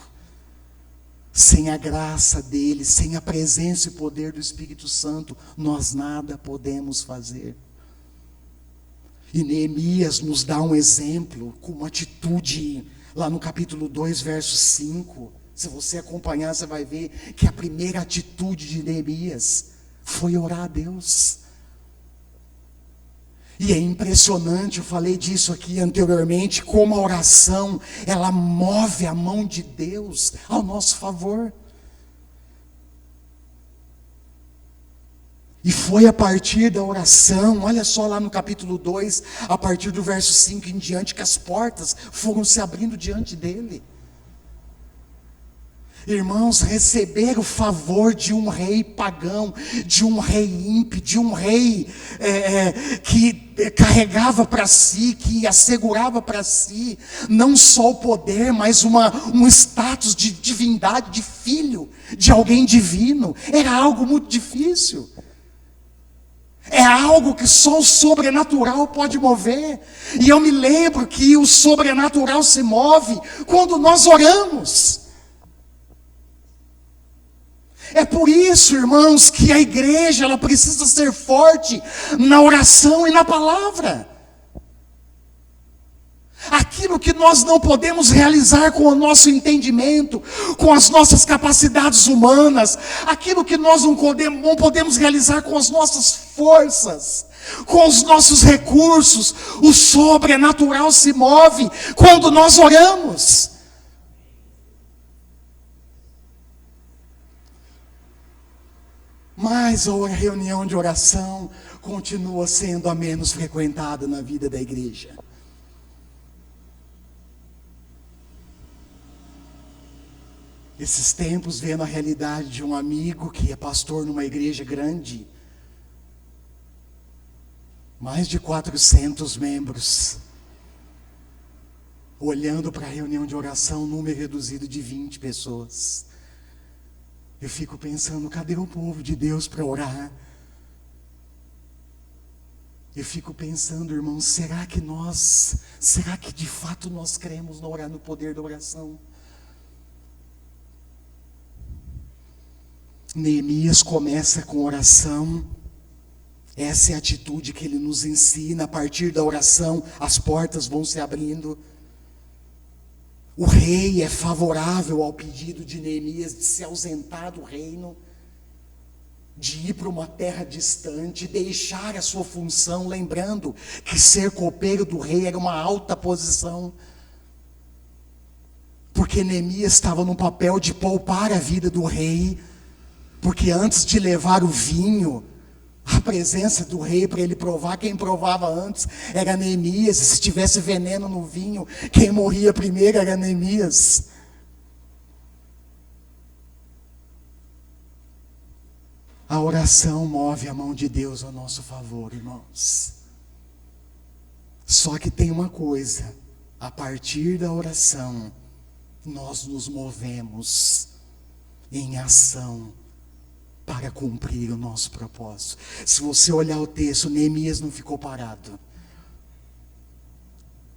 sem a graça dele, sem a presença e poder do Espírito Santo, nós nada podemos fazer. E Neemias nos dá um exemplo, com uma atitude, lá no capítulo 2, verso 5, se você acompanhar, você vai ver que a primeira atitude de Neemias foi orar a Deus. E é impressionante, eu falei disso aqui anteriormente, como a oração, ela move a mão de Deus ao nosso favor. E foi a partir da oração, olha só lá no capítulo 2, a partir do verso 5 em diante, que as portas foram se abrindo diante dele. Irmãos, receber o favor de um rei pagão, de um rei ímpio, de um rei que carregava para si, que assegurava para si, não só o poder, mas um status de divindade, de filho, de alguém divino, era algo muito difícil. É algo que só o sobrenatural pode mover. E eu me lembro que o sobrenatural se move quando nós oramos. É por isso, irmãos, que a igreja ela precisa ser forte na oração e na palavra. Aquilo que nós não podemos realizar com o nosso entendimento, com as nossas capacidades humanas, aquilo que nós não podemos realizar com as nossas forças, com os nossos recursos, o sobrenatural se move quando nós oramos. Mas a reunião de oração continua sendo a menos frequentada na vida da igreja. Esses tempos, vendo a realidade de um amigo que é pastor numa igreja grande, mais de 400 membros, olhando para a reunião de oração, número reduzido de 20 pessoas. Eu fico pensando, cadê o povo de Deus para orar? Eu fico pensando, irmãos, será que de fato nós cremos no poder da oração? Neemias começa com oração. Essa é a atitude que ele nos ensina. A partir da oração, as portas vão se abrindo. O rei é favorável ao pedido de Neemias de se ausentar do reino, de ir para uma terra distante, deixar a sua função, lembrando que ser copeiro do rei era uma alta posição, porque Neemias estava no papel de poupar a vida do rei, porque antes de levar o vinho, a presença do rei para ele provar, quem provava antes era Neemias, e se tivesse veneno no vinho, quem morria primeiro era Neemias. A oração move a mão de Deus a nosso favor, irmãos. Só que tem uma coisa: a partir da oração, nós nos movemos em ação para cumprir o nosso propósito. Se você olhar o texto, Neemias não ficou parado.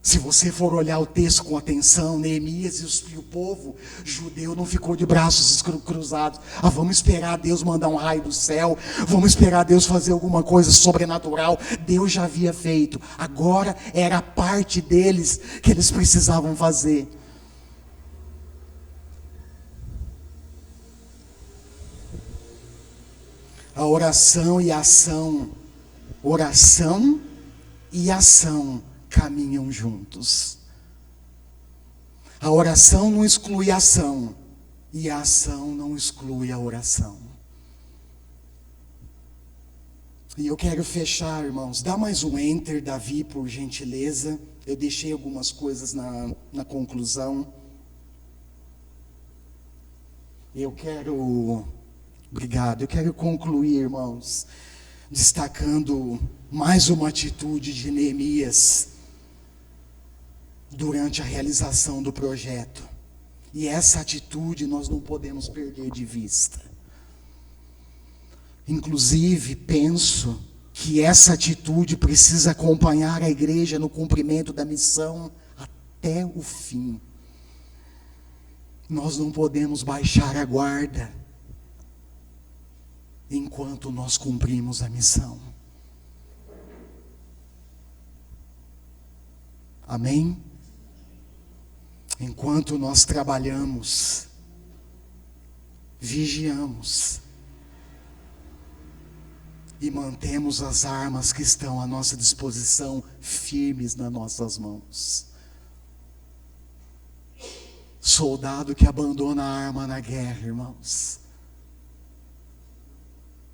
Se você for olhar o texto com atenção, Neemias e o povo judeu não ficou de braços cruzados. Vamos esperar Deus mandar um raio do céu, vamos esperar Deus fazer alguma coisa sobrenatural. Deus já havia feito, agora era a parte deles que eles precisavam fazer. A oração e a ação caminham juntos. A oração não exclui a ação, e a ação não exclui a oração. E eu quero fechar, irmãos. Dá mais um enter, Davi, por gentileza. Eu deixei algumas coisas na conclusão. Obrigado. Eu quero concluir, irmãos, destacando mais uma atitude de Neemias durante a realização do projeto. E essa atitude nós não podemos perder de vista. Inclusive, penso que essa atitude precisa acompanhar a igreja no cumprimento da missão até o fim. Nós não podemos baixar a guarda enquanto nós cumprimos a missão. Amém? Enquanto nós trabalhamos, vigiamos e mantemos as armas que estão à nossa disposição firmes nas nossas mãos. Soldado que abandona a arma na guerra, irmãos,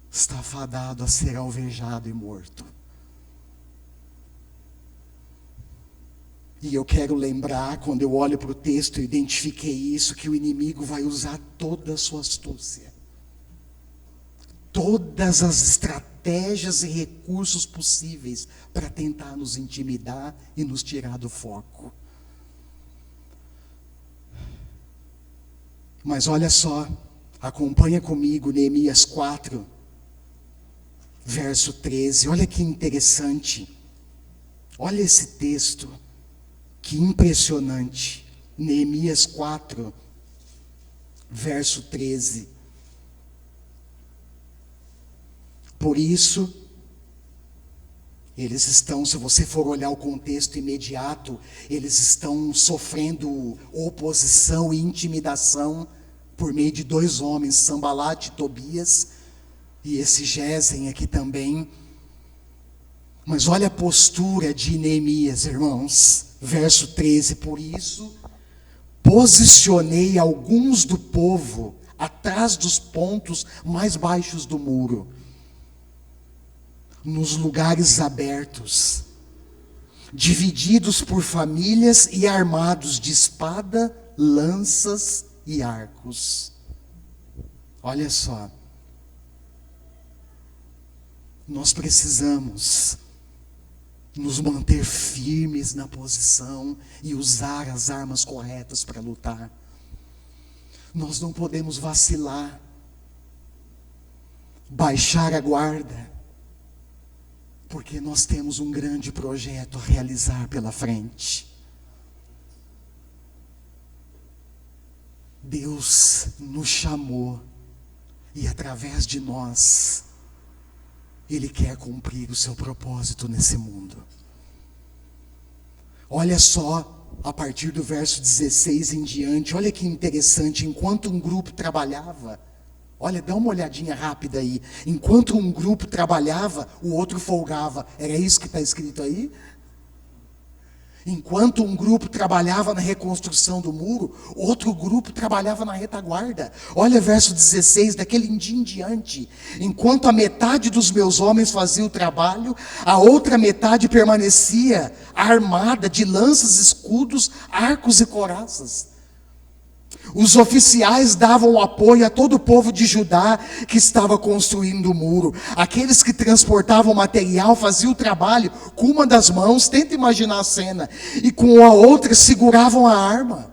está fadado a ser alvejado e morto. E eu quero lembrar, quando eu olho para o texto e identifiquei isso, que o inimigo vai usar toda a sua astúcia, todas as estratégias e recursos possíveis para tentar nos intimidar e nos tirar do foco. Mas olha só, acompanha comigo Neemias 4, verso 13, olha que interessante, olha esse texto, que impressionante. Neemias 4, verso 13. Por isso, eles estão, se você for olhar o contexto imediato, eles estão sofrendo oposição e intimidação por meio de dois homens, Sambalate e Tobias, e esse Gesem aqui também. Mas olha a postura de Neemias, irmãos, verso 13, por isso posicionei alguns do povo atrás dos pontos mais baixos do muro, nos lugares abertos, divididos por famílias e armados de espada, lanças e arcos. Olha só, nós precisamos nos manter firmes na posição e usar as armas corretas para lutar. Nós não podemos vacilar, baixar a guarda, porque nós temos um grande projeto a realizar pela frente. Deus nos chamou e através de nós Ele quer cumprir o seu propósito nesse mundo. Olha só a partir do verso 16 em diante, olha que interessante, enquanto um grupo trabalhava, olha, dá uma olhadinha rápida aí, enquanto um grupo trabalhava, o outro folgava, era isso que está escrito aí? Enquanto um grupo trabalhava na reconstrução do muro, outro grupo trabalhava na retaguarda. Olha verso 16, daquele dia em diante. Enquanto a metade dos meus homens fazia o trabalho, a outra metade permanecia armada de lanças, escudos, arcos e coraças. Os oficiais davam apoio a todo o povo de Judá que estava construindo o muro. Aqueles que transportavam material faziam o trabalho com uma das mãos, tenta imaginar a cena, e com a outra seguravam a arma.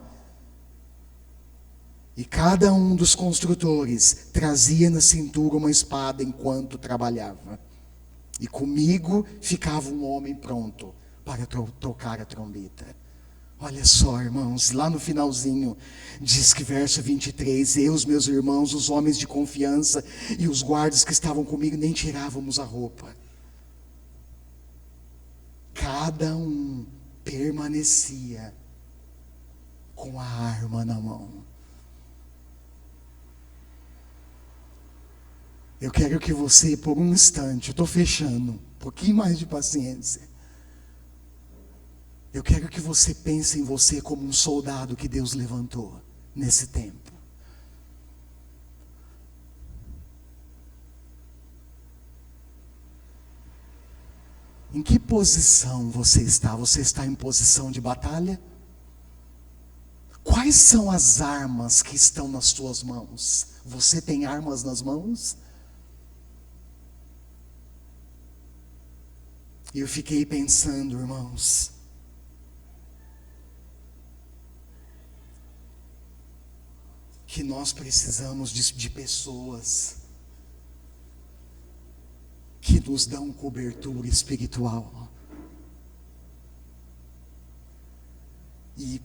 E cada um dos construtores trazia na cintura uma espada enquanto trabalhava. E comigo ficava um homem pronto para tocar a trombeta. Olha só, irmãos, lá no finalzinho, diz que verso 23, eu, os meus irmãos, os homens de confiança e os guardas que estavam comigo, nem tirávamos a roupa. Cada um permanecia com a arma na mão. Eu quero que você, por um instante, eu estou fechando, um pouquinho mais de paciência. Eu quero que você pense em você como um soldado que Deus levantou nesse tempo. Em que posição você está? Você está em posição de batalha? Quais são as armas que estão nas suas mãos? Você tem armas nas mãos? E eu fiquei pensando, irmãos, que nós precisamos de pessoas que nos dão cobertura espiritual. E,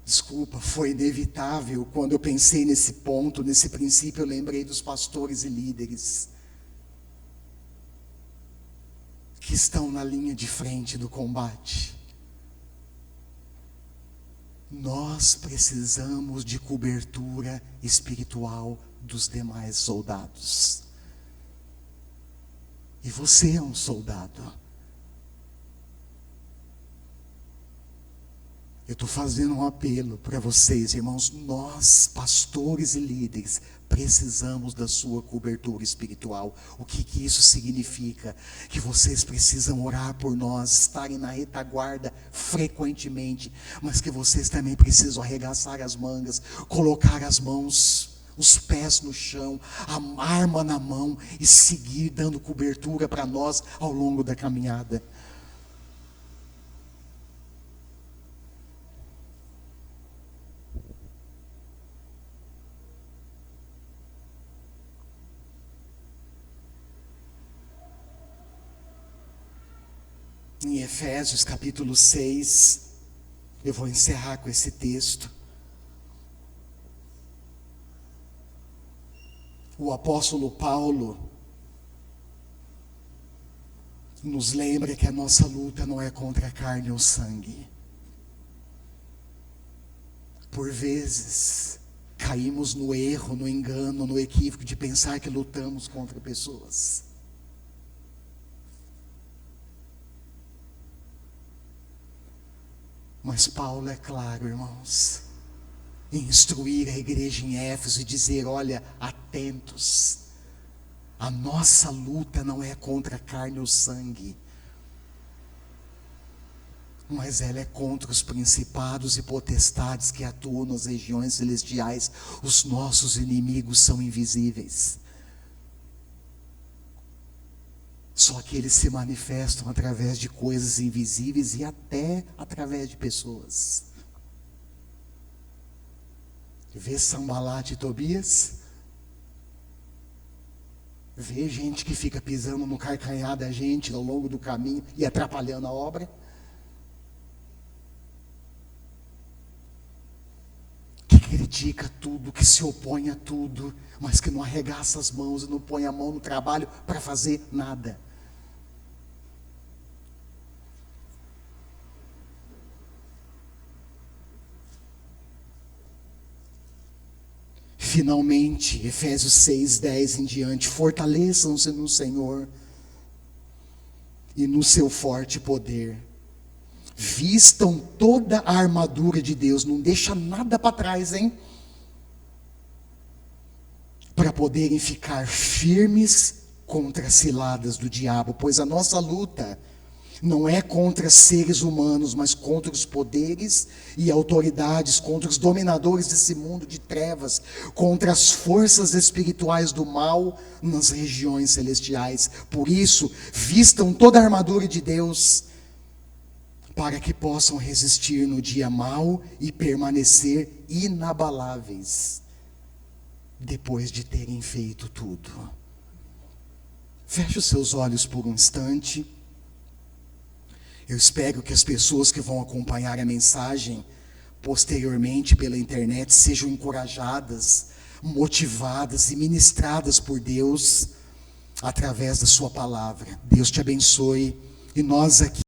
desculpa, foi inevitável, quando eu pensei nesse ponto, nesse princípio, eu lembrei dos pastores e líderes que estão na linha de frente do combate. Nós precisamos de cobertura espiritual dos demais soldados. E você é um soldado. Eu estou fazendo um apelo para vocês, irmãos. Nós, pastores e líderes, precisamos da sua cobertura espiritual. O que isso significa? Que vocês precisam orar por nós, estarem na retaguarda frequentemente, mas que vocês também precisam arregaçar as mangas, colocar as mãos, os pés no chão, a arma na mão e seguir dando cobertura para nós ao longo da caminhada. Em Efésios capítulo 6, eu vou encerrar com esse texto. O apóstolo Paulo nos lembra que a nossa luta não é contra a carne ou sangue. Por vezes, caímos no erro, no engano, no equívoco de pensar que lutamos contra pessoas. Mas Paulo é claro, irmãos, em instruir a igreja em Éfeso e dizer, olha, atentos, a nossa luta não é contra a carne ou sangue, mas ela é contra os principados e potestades que atuam nas regiões celestiais. Os nossos inimigos são invisíveis. Só que eles se manifestam através de coisas invisíveis e até através de pessoas. Vê Sanbalate e Tobias? Vê gente que fica pisando no calcanhar da gente ao longo do caminho e atrapalhando a obra? Que critica tudo, que se opõe a tudo, mas que não arregaça as mãos e não põe a mão no trabalho para fazer nada. finalmente, Efésios 6:10 em diante, fortaleçam-se no Senhor e no seu forte poder. Vistam toda a armadura de Deus, não deixa nada para trás, hein? Para poderem ficar firmes contra as ciladas do diabo, pois a nossa luta não é contra seres humanos, mas contra os poderes e autoridades, contra os dominadores desse mundo de trevas, contra as forças espirituais do mal nas regiões celestiais. Por isso, vistam toda a armadura de Deus, para que possam resistir no dia mau e permanecer inabaláveis, depois de terem feito tudo. Feche os seus olhos por um instante. Eu espero que as pessoas que vão acompanhar a mensagem posteriormente pela internet sejam encorajadas, motivadas e ministradas por Deus através da sua palavra. Deus te abençoe e nós aqui